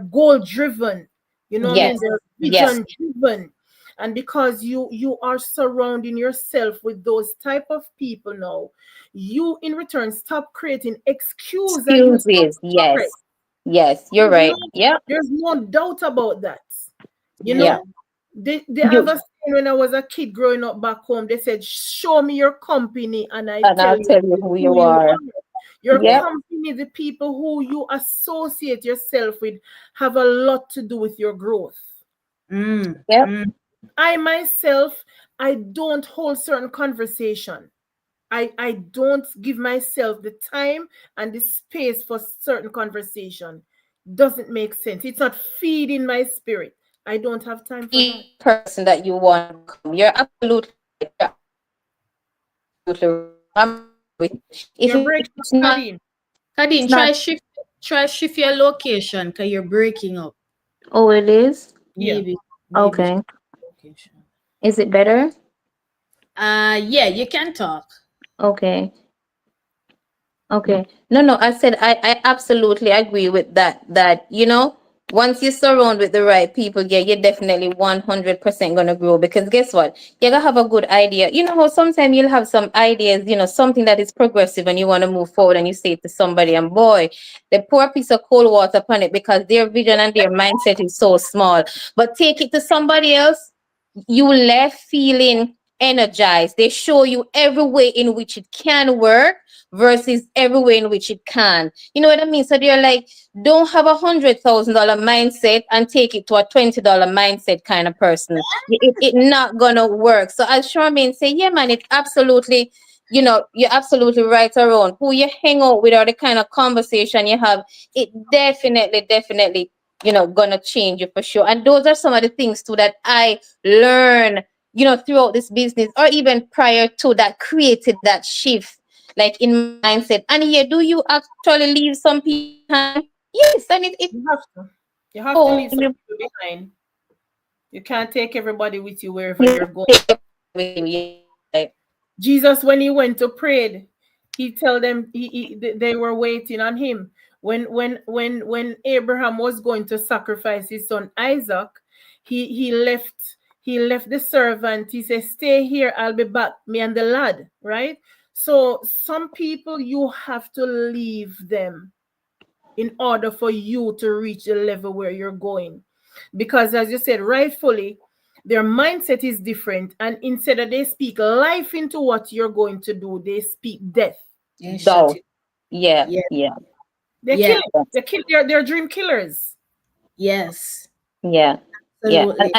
goal driven. You know what I mean? yes, They're yes. vision driven. And because you are surrounding yourself with those type of people now, you in return stop creating excuse and you start Excuses. to progress. Yes, yes, you're There's no, right. Yeah, there's no doubt about that. You Yeah. yeah. know, they have You, a saying when I was a kid growing up back home. They said, "Show me your company, and I and tell I'll you tell you who who you you are. are." Your Yep, company, the people who you associate yourself with, have a lot to do with your growth. Mm, yep. mm. I myself, I don't hold certain conversation. I don't give myself the time and the space for certain conversation. Doesn't make sense. It's not feeding my spirit. I don't have time for that. Be the person that you want to become. You're absolutely right. You're absolutely right. I'm with you. If You're breaking up, it's not, Kadeen. Kadeen, it's not. try shift your location because you're breaking up. Oh, it is. Yeah. Maybe Okay. shift your location. Is it better? Yeah, you can talk. Okay. Okay. No, no, I said I absolutely agree with that. That, once you surround with the right people, yeah, you're definitely 100% gonna grow, because guess what? You're gonna have a good idea. You know how sometimes you'll have some ideas, something that is progressive and you want to move forward, and you say it to somebody, and boy, they pour a piece of cold water upon it because their vision and their mindset is so small. But take it to somebody else, you left feeling energized. They show you every way in which it can work versus every way in which it can. You know what I mean? So they're like, don't have $100,000 mindset and take it to a $20 mindset kind of person. It not gonna work. So as Charmaine say, yeah, man, it absolutely, you're absolutely right around who you hang out with or the kind of conversation you have. It definitely, gonna change you for sure. And those are some of the things too that I learn, throughout this business, or even prior to that, created that shift, like in my mindset. And yeah, do you actually leave some people behind? Yes, and it You have to. You have to oh, leave some people behind. You can't take everybody with you wherever you you're going. take it with you. Yeah. Like, Jesus, when he went to pray, he tell them they were waiting on him. When Abraham was going to sacrifice his son Isaac, he left the servant. He said, "Stay here. I'll be back. Me and the lad." Right. So some people you have to leave them in order for you to reach the level where you're going, because as you said rightfully, their mindset is different, and instead of they speak life into what you're going to do, they speak death. Yeah, shut Doubt. it. Yeah, Yeah. yeah, They Yeah. kill it. They kill their dream killers. Yes. yeah, yeah. Absolutely.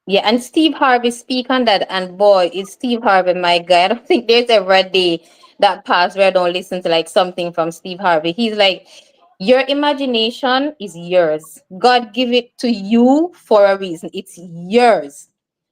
Yeah, and Steve Harvey speak on that, and boy, is Steve Harvey my guy. I don't think there's ever a day that passed where I don't listen to like something from Steve Harvey. He's like, your imagination is yours. God give it to you for a reason. It's yours.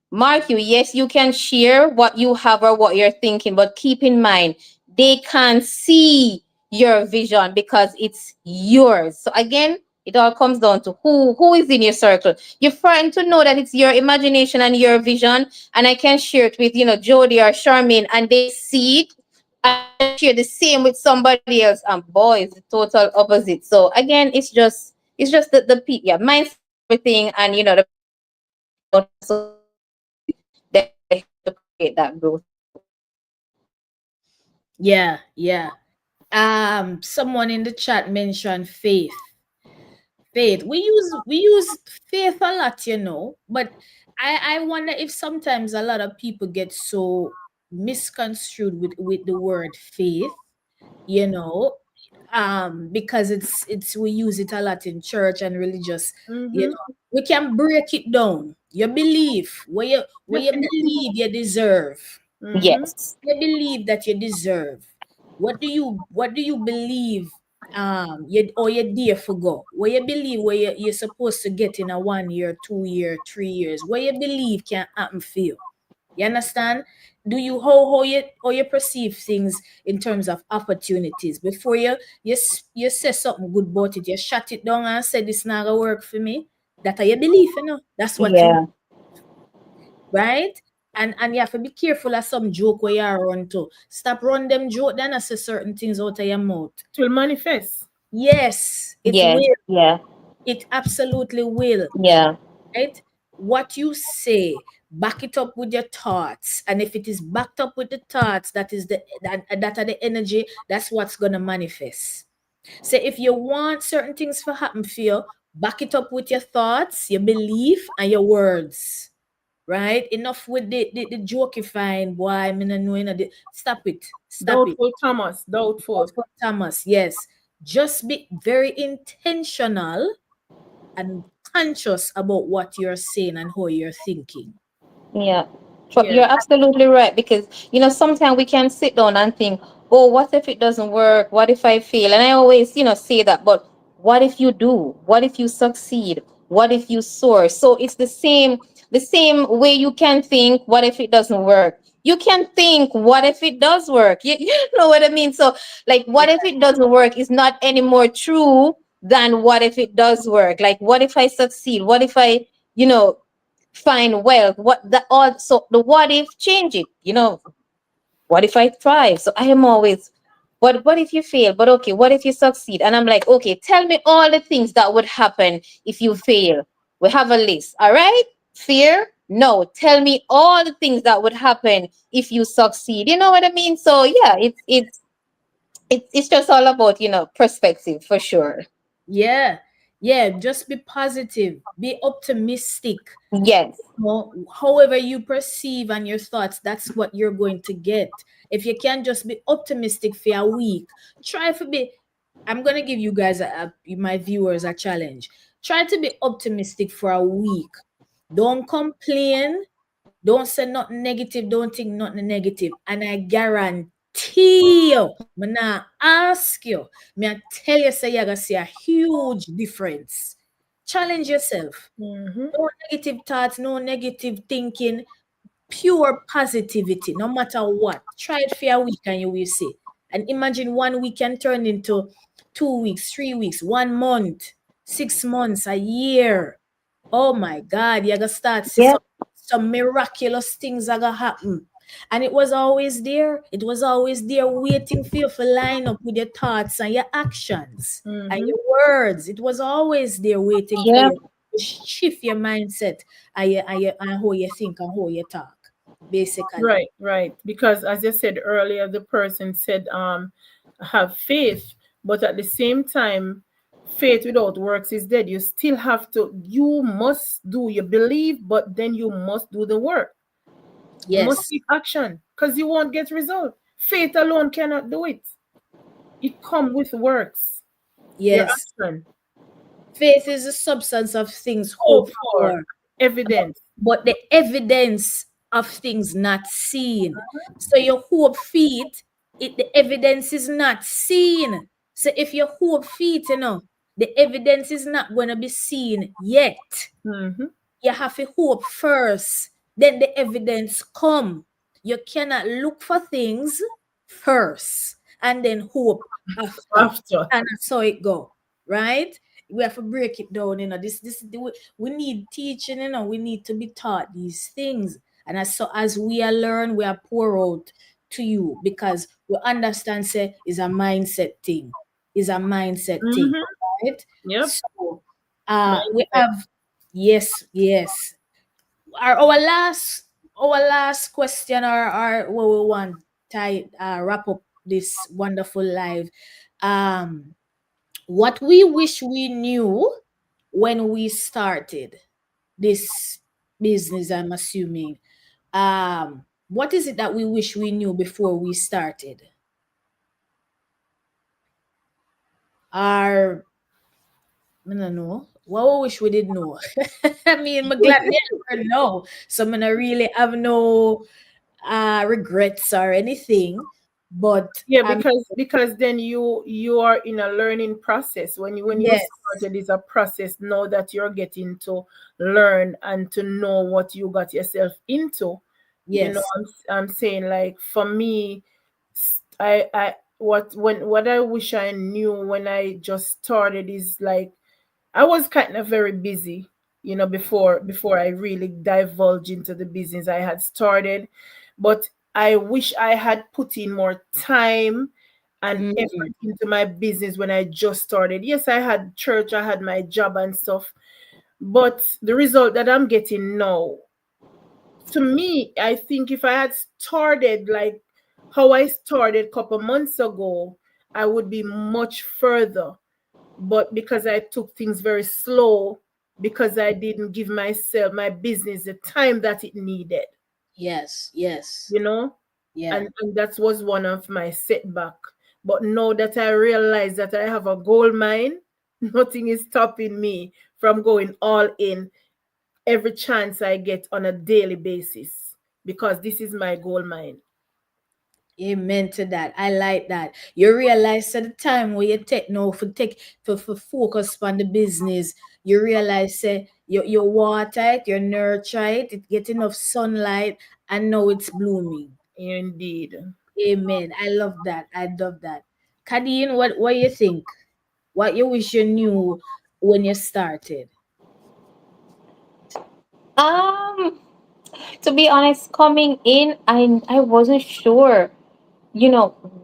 Mark you, yes, you can share what you have or what you're thinking, but keep in mind, they can't see your vision because it's yours. So again, it all comes down to who is in your circle. You're frightened to know that it's your imagination and your vision, and I can share it with Jody or Charmaine, and they see it and share the same with somebody else, and boy, it's the total opposite. So again, it's just the yeah, mindset is everything, and the that help to create that growth. Yeah. Yeah. Someone in the chat mentioned faith. Faith. We use faith a lot, but I wonder if sometimes a lot of people get so misconstrued with the word faith, you know, because it's we use it a lot in church and religious, you Mm-hmm. know. We can break it down. You believe where you Definitely. believe you deserve. Mm-hmm. Yes. You believe that you deserve. What do you believe you're there for go? Where you believe where you're supposed to get in a 1 year, 2 year, 3 years, where you believe can happen for you. You understand? Do you how you perceive things in terms of opportunities before you say something good about it, you shut it down and say this not gonna work for me? That are your belief, That's what you Yeah. right? And you have to be careful of some joke where you are run to. Stop run them joke, then I say certain things out of your mouth. It will manifest. Yes, it Yeah. will. Yeah. It absolutely will. Yeah. Right? What you say, back it up with your thoughts. And if it is backed up with the thoughts, that are the energy, that's what's gonna manifest. So if you want certain things to happen for you, back it up with your thoughts, your belief, and your words. Right? Enough with the jokifying, boy. I mean, I know, stop it. Stop it. Doubtful Thomas. Doubtful. For Thomas, yes. Just be very intentional and conscious about what you're saying and how you're thinking. Yeah. But Yeah. you're absolutely right because sometimes we can sit down and think, oh, what if it doesn't work? What if I fail? And I always, say that, but what if you do? What if you succeed? What if you soar? So it's the same way you can think, what if it doesn't work? You can think, what if it does work? You know what I mean? So like what if it doesn't work is not any more true than what if it does work? Like what if I succeed? What if I, you know, find wealth? So the what if change it, what if I thrive? So I am always, but what if you fail? But okay, what if you succeed? And I'm like, okay, tell me all the things that would happen if you fail. We have a list. All right. Fear? No. Tell me all the things that would happen if you succeed. You know what I mean? So yeah, it's just all about, perspective for sure. Yeah. Yeah. Just be positive. Be optimistic. Yes. However you perceive and your thoughts, that's what you're going to get. If you can just be optimistic for a week, try to be. I'm gonna give you guys my viewers a challenge. Try to be optimistic for a week. Don't complain. Don't say nothing negative. Don't think nothing negative. And I guarantee you, I'm not ask you, me I tell you, say you're gonna see a huge difference. Challenge yourself. Mm-hmm. No negative thoughts, no negative thinking, pure positivity, no matter what. Try it for a week and you will see. And imagine 1 week can turn into 2 weeks, 3 weeks, 1 month, 6 months, a year. Oh my God, you're gonna start see Yeah. some miraculous things are gonna happen. And it was always there. It was always there waiting for you to line up with your thoughts and your actions and Mm-hmm. your words. It was always there waiting for Yeah. you to shift your mindset and how you think and how you talk, basically. Right, right. Because as you said earlier, the person said, have faith, but at the same time, faith without works is dead. You must do, you believe, but then you must do the work. You must Yes. take action because you won't get result. Faith alone cannot do it. it come with works. Your Yes. action. Faith is the substance of things Hope hoped for for, evidence. but the evidence of things not seen. So your hope feet, the evidence is not seen. So if your hope feet, the evidence is not going to be seen yet. Mm-hmm. You have to hope first, then the evidence come. You cannot look for things first and then hope after. After. And that's how it go, right? We have to break it down. We need teaching. We need to be taught these things, and as we are learn, we are pour out to you, because we understand. Say is a mindset thing. Is a mindset thing, Mm-hmm. right? Yep. So, we Mindset. have. Yes, yes. Our last question, or what we want to wrap up this wonderful live. Um, what we wish we knew when we started this business, I'm assuming. What is it that we wish we knew before we started? Our I don't know. What we wish we did know. I mean, I'm glad me never know. So I really have no regrets or anything. But Yeah, because then you are in a learning process. When you yes, started, is a process now that you're getting to learn and to know what you got yourself into. yes, I'm saying, like, for me, I what I wish I knew when I just started is, like, I was kind of very busy, before I really divulge into the business I had started. But I wish I had put in more time and mm, effort into my business when I just started. Yes, I had church, I had my job and stuff, but the result that I'm getting now, to me, I think if I had started like how I started a couple months ago, I would be much further. But because I took things very slow, because I didn't give my business the time that it needed, yes, yes, you know, yeah. and that was one of my setback. But now that I realize that I have a gold mine, nothing is stopping me from going all in every chance I get on a daily basis, because this is my gold mine. Amen to that. I like that. You realize at the time where you take no for focus on the business, you realize you water it, you nurture it, it get enough sunlight, and now it's blooming. Indeed. Amen. I love that. I love that. Kadeen, what you think? What you wish you knew when you started? Um, to be honest, coming in, I wasn't sure,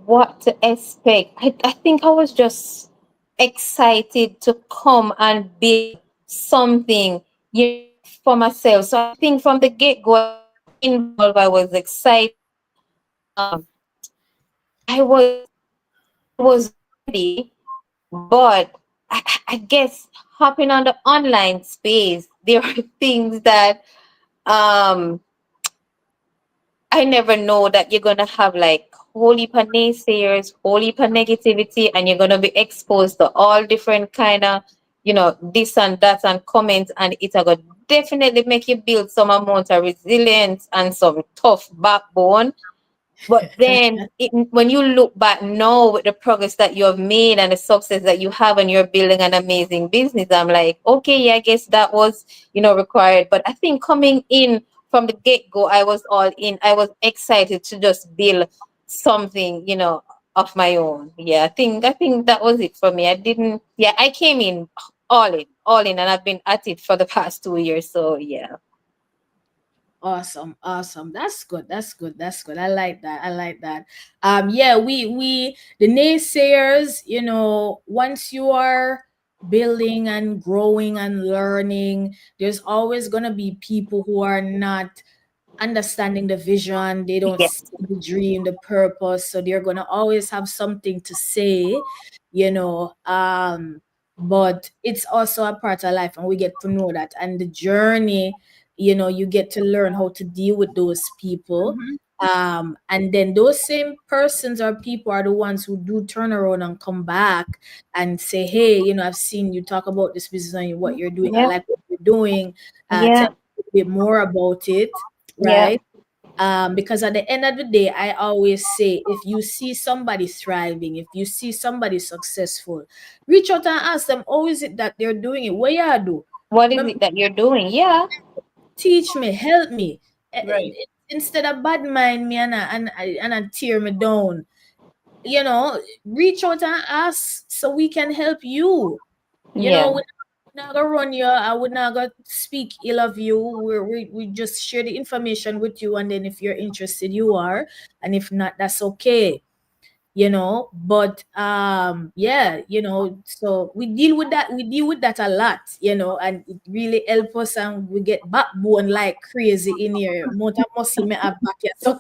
what to expect. I think I was just excited to come and build something, for myself. So I think from the get-go, I was involved, I was excited. Um, I was ready, but I guess hopping on the online space, there are things that um I never know that you're gonna have like whole heap of naysayers, whole heap of negativity, and you're gonna be exposed to all different kind of, this and that and comments, and it's gonna definitely make you build some amount of resilience and some tough backbone. But then, when you look back now with the progress that you have made and the success that you have, and you're building an amazing business, I'm like, okay, yeah, I guess that was, required. But I think coming in from the get go, I was all in. I was excited to just build something, of my own. Yeah, I think that was it for me. I came in all in, and I've been at it for the past 2 years. So yeah. Awesome, awesome. That's good. That's good. That's good. I like that. I like that. Yeah, we the naysayers, once you are building and growing and learning, there's always gonna be people who are not understanding the vision. They don't Yeah. see the dream, the purpose. So they're gonna always have something to say, you know. But it's also a part of life, and we get to know that. And the journey, you get to learn how to deal with those people. And then those same persons or people are the ones who do turn around and come back and say, hey, I've seen you talk about this business and what you're doing. I Yeah. like what you're doing. Tell Yeah. me a bit more about it, Yeah. right? Because at the end of the day, I always say, if you see somebody thriving, if you see somebody successful, reach out and ask them, how is it that they're doing it? What you do? What is it that you're doing? Yeah. Teach me, help me. Right. Instead of bad mind me and tear me down, reach out and ask so we can help you. Yeah. We're not gonna run you. I would not gonna speak ill of you. We just share the information with you, and then if you're interested, you are, and if not, that's okay. But yeah, so we deal with that a lot, and it really helps us, and we get backbone like crazy in here. Amount of muscle me have back here. So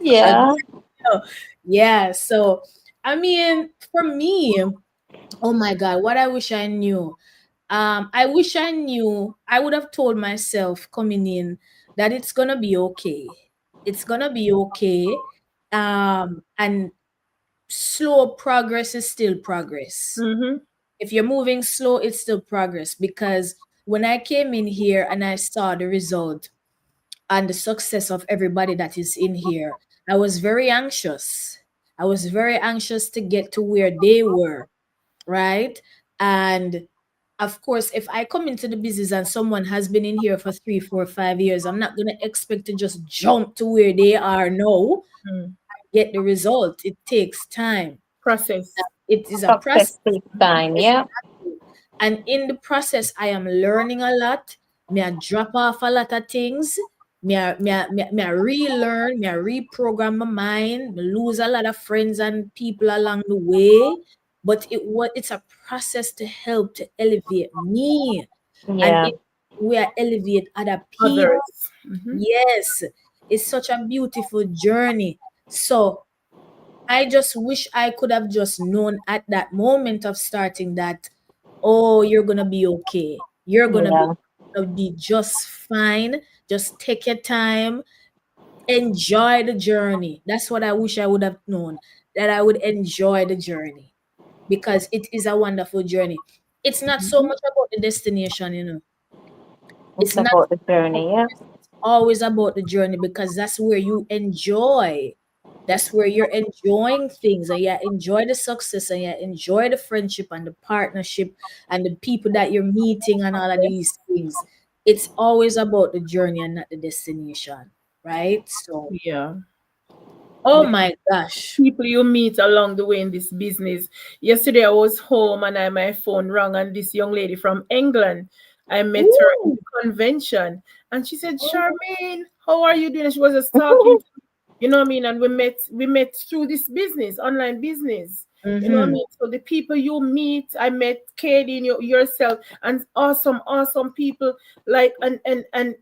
Yeah. yeah, so I mean, for me, oh my God, what I wish I knew. I wish I knew, I would have told myself coming in that it's gonna be okay. It's gonna be okay. And slow progress is still progress. Mm-hmm. If you're moving slow, it's still progress. Because when I came in here and I saw the result and the success of everybody that is in here, I was very anxious. I was very anxious to get to where they were, right? And of course, if I come into the business and someone has been in here for 3, 4, 5 years, I'm not gonna expect to just jump to where they are now, Mm. get the result. It takes time. Process. It is a Success process. takes time. Yeah. And in the process, I am learning a lot. Me I drop off a lot of things. Me I relearn, me I reprogram my mind, me lose a lot of friends and people along the way. But it's a process to help to elevate me. And Yeah. it we are elevate other people. Others. Mm-hmm. Yes, it's such a beautiful journey. So I just wish I could have just known at that moment of starting that, oh, you're gonna be okay. You're Yeah. gonna be just fine. Just take your time, enjoy the journey. That's what I wish I would have known, that I would enjoy the journey, because it is a wonderful journey. It's not so Mm-hmm. much about the destination. It's It's not about the journey. Yeah. always about the journey, because that's where you enjoy. That's where you're enjoying things, and you enjoy the success, and you enjoy the friendship and the partnership and the people that you're meeting and all of these things. It's always about the journey and not the destination, right? So, Yeah. oh The my gosh. people you meet along the way in this business. Yesterday I was home and my phone rang, and this young lady from England, I met her in Ooh. the convention, and she said, Charmaine, how are you doing? And she was just talking, you know what I mean? And we met through this business, online business. You know what I Mm-hmm. mean? So the people you meet, I met Katie and yourself, and awesome people. Like, and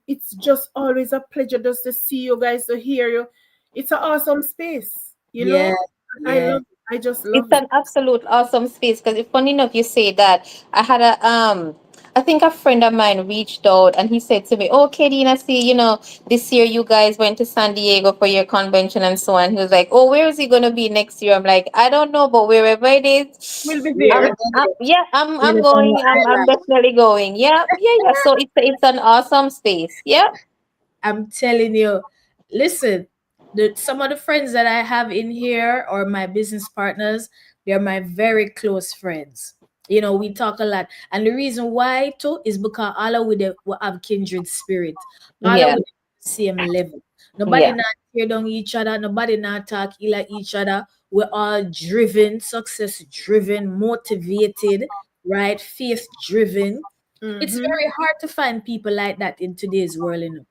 it's just always a pleasure just to see you guys, to hear you. It's an awesome space, you Yeah, know. I yeah. love it. I just It's love it. an absolute awesome space because it's funny enough you say that. I had a I think a friend of mine reached out and he said to me, "Oh, Katie, I see, this year you guys went to San Diego for your convention and so on." He was like, "Oh, where is he gonna be next year?" I'm like, "I don't know, but wherever it We'll is, be You're there. gonna get it. yeah, I'm Get it on going. your I'm island. definitely going. Yeah, yeah, yeah. So it's an awesome space. Yeah, I'm telling you, listen, some of the friends that I have in here, or my business partners, they're my very close friends. We talk a lot. And the reason why too is because all of we have kindred spirit. All of yeah, we the same level. Nobody yeah, not tear down each other, nobody not talk ill at each other. We're all driven, success driven, motivated, right? Faith driven. It's Mm-hmm. very hard to find people like that in today's world.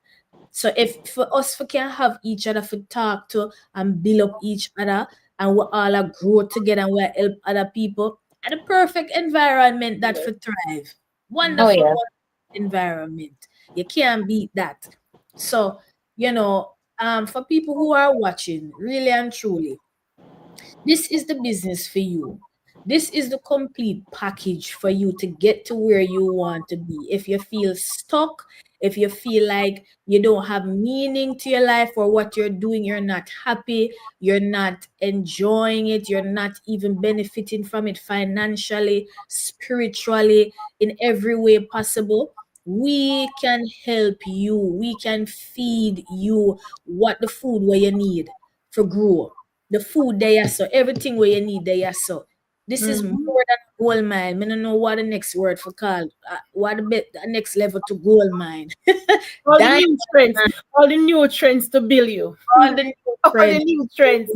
So if for us we can have each other to talk to and build up each other, and we all are grow together and we help other people, and the perfect environment that for thrive. oh Wonderful, yeah, wonderful environment. You can't beat that. So, for people who are watching, really and truly, this is the business for you. This is the complete package for you to get to where you want to be. If you feel stuck, if you feel like you don't have meaning to your life or what you're doing, you're not happy, you're not enjoying it, you're not even benefiting from it financially, spiritually, in every way possible, we can help you. We can feed you what the food where you need for grow. The food there, so everything where you need there, so this is Mhm. more than gold mine. I don't know what the next word for call. What the next level to gold mine. All the Diamond, new trends, all the new trends to build you. all the new All the trends. new trends.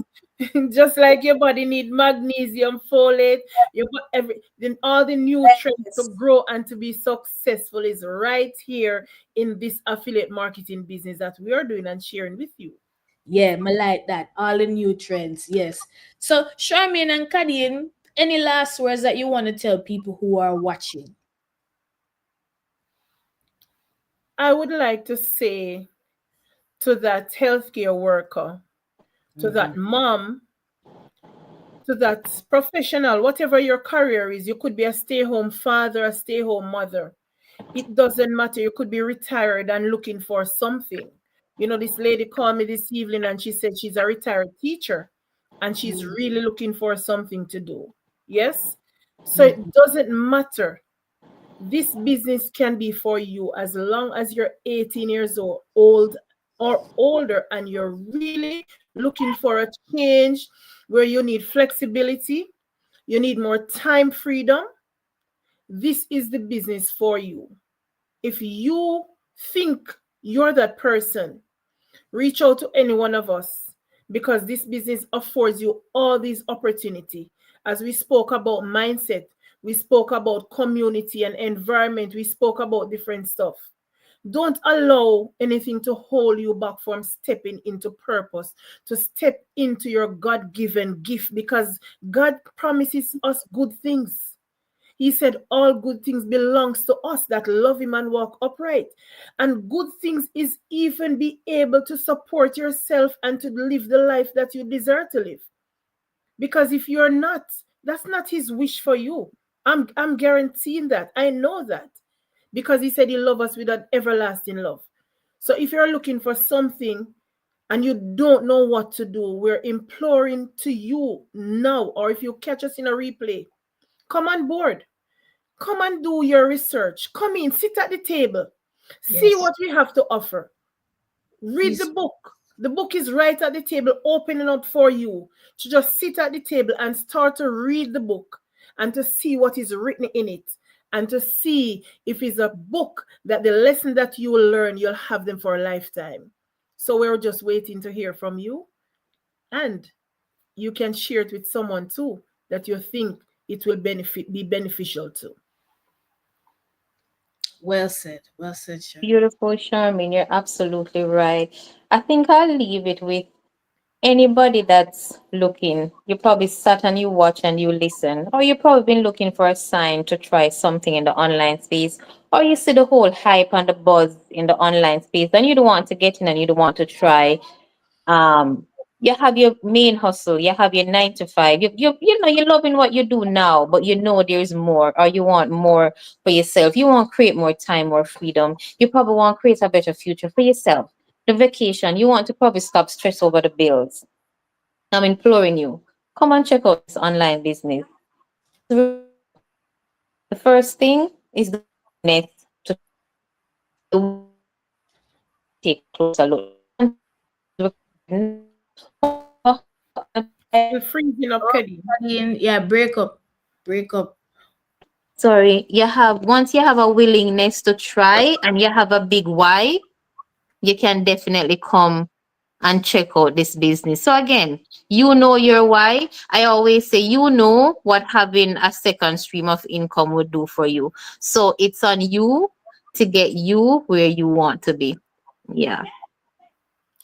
Just like your body need magnesium, folate, then all the new trends to grow and to be successful is right here in this affiliate marketing business that we are doing and sharing with you. Yeah, I like that. All the new trends. Yes. So, Charmaine and Kadeen, any last words that you want to tell people who are watching? I would like to say to that healthcare worker, to that mom, to that professional, whatever your career is, you could be a stay-home father, a stay-home mother. It doesn't matter. You could be retired and looking for something. You know, this lady called me this evening and she said she's a retired teacher and she's really looking for something to do. Yes? So it doesn't matter. This business can be for you as long as you're 18 years old or older and you're really looking for a change where you need flexibility, you need more time freedom. This is the business for you. If you think you're that person, reach out to any one of us because this business affords you all these opportunity. As we spoke about mindset, we spoke about community and environment, we spoke about different stuff. Don't allow anything to hold you back from stepping into purpose, to step into your God-given gift because God promises us good things. He said all good things belongs to us that love him and walk upright. And good things is even be able to support yourself and to live the life that you desire to live. Because if you're not, that's not his wish for you. I'm guaranteeing that. I know that. Because he said he loves us with an everlasting love. So if you're looking for something and you don't know what to do, we're imploring to you now, or if you catch us in a replay, come on board. Come and do your research. Come in, sit at the table, see Yes. what we have to offer. Read the book. The book is right at the table, opening up for you to just sit at the table and start to read the book and to see what is written in it and to see if it's a book that the lesson that you will learn, you'll have them for a lifetime. So we're just waiting to hear from you, and you can share it with someone too that you think it will be beneficial to. Well said. Well said, Charmaine. Beautiful, Charmaine. You're absolutely right. I think I'll leave it with anybody that's looking. You probably sat and you watch and you listen, or you probably been looking for a sign to try something in the online space, or you see the whole hype and the buzz in the online space, and you don't want to get in and you don't want to try. um you have your main hustle, you have your 9 to 5, you know you're loving what you do now, but you know there's more, or you want more for yourself. You want to create more time, more freedom. You probably want to create a better future for yourself. The vacation, you want to probably stop stress over the bills. I'm imploring you, come and check out this online business. The first thing is the net to take a closer look. You're freezing up, Oh, Kelly. Kadeen, yeah, break up. Break up. Sorry, you have, once you have a willingness to try and you have a big why, you can definitely come and check out this business. So again, you know your why. I always say you know what having a second stream of income would do for you. So it's on you to get you where you want to be. Yeah.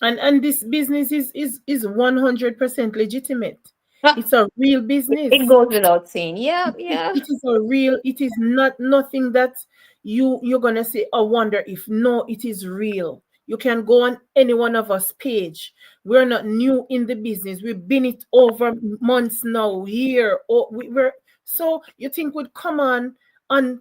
And this business is 100% legitimate. Ah, It's a real business. it goes without saying. Yeah, yeah. It is a real, it is not nothing that you're gonna say, I wonder if. No, it is real. You can go on any one of us page. We're not new in the business. We've been it over months now, year. We're so you think we'd come on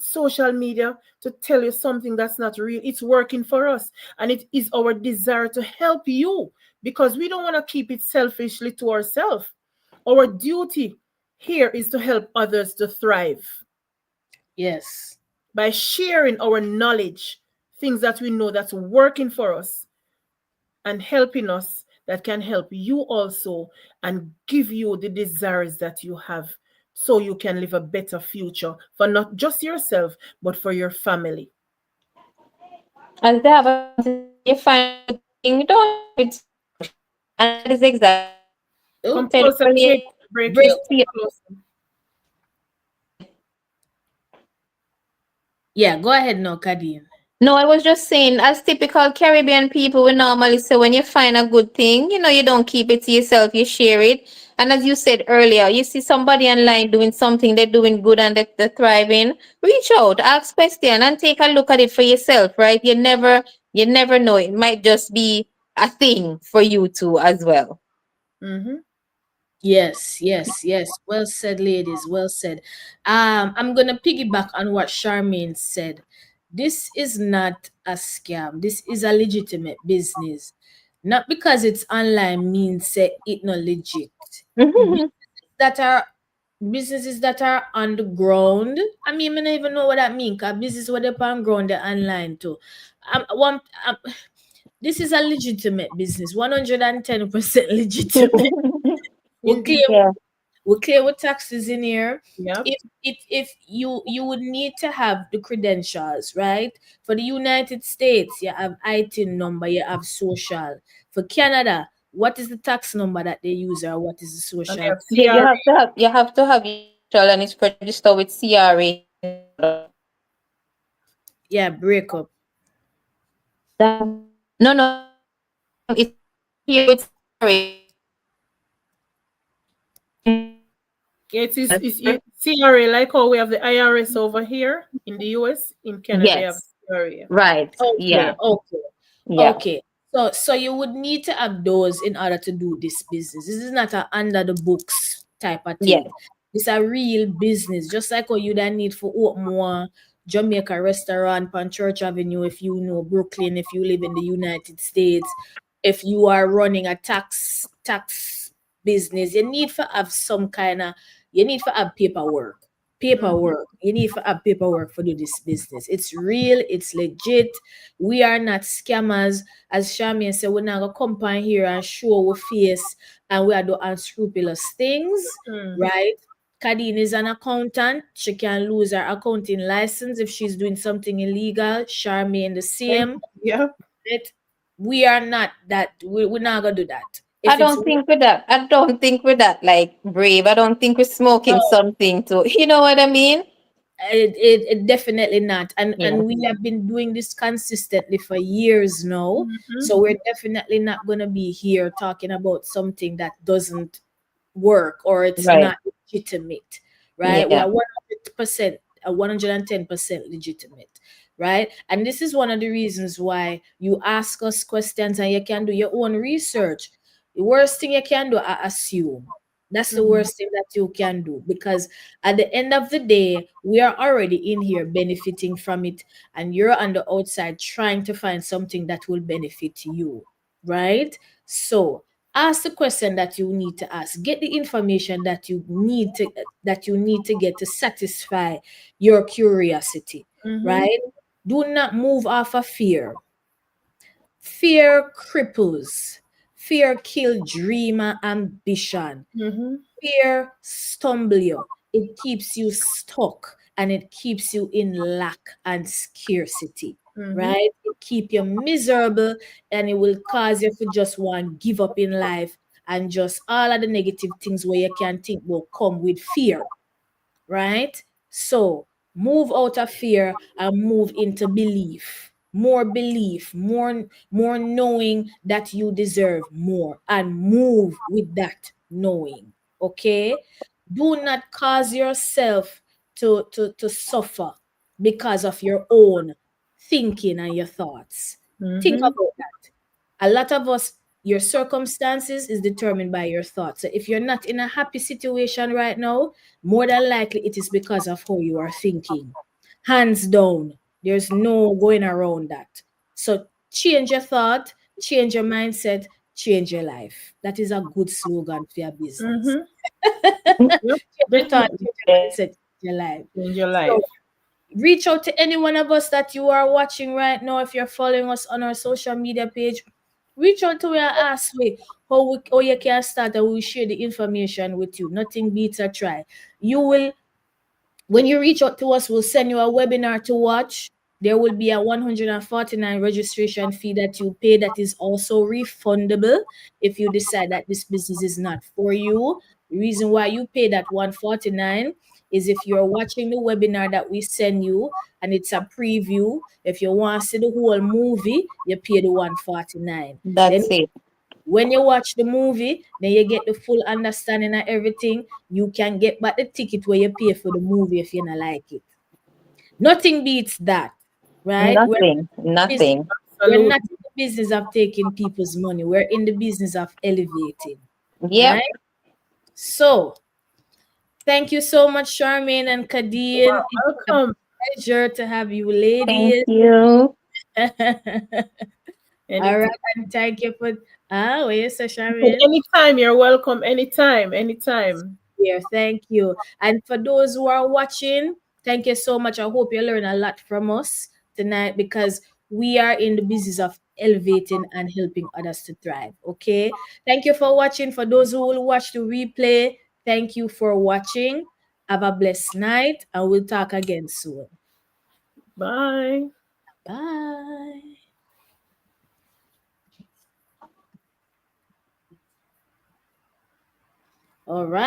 social media to tell you something that's not real. It's working for us, and it is our desire to help you because we don't want to keep it selfishly to ourselves. Our duty here is to help others to thrive Yes. by sharing our knowledge, things that we know that's working for us and helping us that can help you also and give you the desires that you have so you can live a better future for not just yourself but for your family. As they have you find a thing, don't it's and that is exactly Oh, said Come closer, earlier. Kate. Break break. it. Come closer. Yeah, go ahead now, Kadeen. No, I was just saying, as typical Caribbean people, we normally say when you find a good thing, you don't keep it to yourself, you share it. And as you said earlier, you see somebody online doing something, they're doing good and they're thriving, reach out, ask question, and take a look at it for yourself, right? You never know. It might just be a thing for you too as well. Mm-hmm. Yes, yes, yes. Well said, ladies. Well said. I'm gonna piggyback on what Charmaine said. This is not a scam. This is a legitimate business. Not because it's online means say it not legit. That are businesses that are on the ground. I mean, I don't even know what that means. Cause business where they on ground, they're online too. One, this is a legitimate business. 110% legitimate. We clear Indeed. Yeah. we clear with taxes in here. Yep. If you would need to have the credentials, right? For the United States, you have ITIN number, you have social. For Canada, what is the tax number that they use or what is the And they social? have Yeah, you CRA. have to have your social and it's registered with CRA. Yeah, break up. No, it's here with CRA. Yeah, it's CRA, like how we have the IRS over here in the US. In Canada, they have Yes, CRA. right. Okay, Yeah, okay, yeah. okay. So you would need to have those in order to do this business. This is not a under the books type of Yes. thing. It's a real business, just like what you don't need for open more Jamaica restaurant on Church Avenue if you know Brooklyn, if you live in the United States, if you are running a tax business, you need to have paperwork. Mm-hmm. You need to have paperwork for do this business. It's real, it's legit. We are not scammers. As Charmian said, we're not gonna come on here and show our face and we are doing unscrupulous things, Mm-hmm. right? Kadeen is an accountant. She can lose her accounting license if she's doing something illegal. Charmaine the same. Yep. Right? We are not that. We're not gonna do that. I If it's don't think with that. I don't think with that like brave. I don't think we're smoking oh, something too. You know what I mean? it definitely not. Yeah. And we have been doing this consistently for years now. Mm-hmm. So we're definitely not gonna be here talking about something that doesn't work or it's Right. not legitimate, right? We Yeah. are 100%, 110% legitimate, right? And this is one of the reasons why you ask us questions and you can do your own research. The worst thing you can do, I assume. That's the Mm-hmm. worst thing that you can do because at the end of the day, we are already in here benefiting from it, and you're on the outside trying to find something that will benefit you, right? So, ask the question that you need to ask, get the information that you need to get to satisfy your curiosity, Mm-hmm. right? Do not move off of fear cripples, fear kill dreamer ambition, Mm-hmm. fear stumble you, it keeps you stuck and it keeps you in lack and scarcity, Mm-hmm. right? It keep you miserable and it will cause you to just want give up in life and just all of the negative things where you can think will come with fear, right? So move out of fear and move into belief, more knowing that you deserve more, and move with that knowing. Okay, do not cause yourself to suffer because of your own thinking and your thoughts. Think Mm-hmm. about that. A lot of us, your circumstances is determined by your thoughts. So if you're not in a happy situation right now, more than likely it is because of how you are thinking. Hands down. There's no going around that. So change your thought, change your mindset, change your life. That is a good slogan for your business. Mm-hmm. Yep, Change your thought, definitely. change your mindset, change your life. Change your So life. reach out to any one of us that you are watching right now. If you're following us on our social media page, reach out to us and ask how you can start, and we'll share the information with you. Nothing beats a try. You will, when you reach out to us, we'll send you a webinar to watch. There will be a 149 registration fee that you pay that is also refundable if you decide that this business is not for you. The reason why you pay that 149 is if you're watching the webinar that we send you and it's a preview. If you want to see the whole movie, you pay the 149. Then That's it. when you watch the movie, then you get the full understanding of everything. You can get back the ticket where you pay for the movie if you don't like it. Nothing beats that, right? Nothing. Business, Nothing. we're not Absolutely. in the business of taking people's money. We're in the business of elevating, Yep. right? So thank you so much, Charmaine and Kadeen. It's a Welcome. pleasure to have you Thank ladies. you. All Anytime. right, and thank you for what you say, Charmaine? Anytime. You're welcome. Anytime. Anytime. Here. Thank you. And for those who are watching, thank you so much. I hope you learn a lot from us tonight because we are in the business of elevating and helping others to thrive. Okay. Thank you for watching. For those who will watch the replay, thank you for watching. Have a blessed night and we'll talk again soon. Bye. Bye. All right.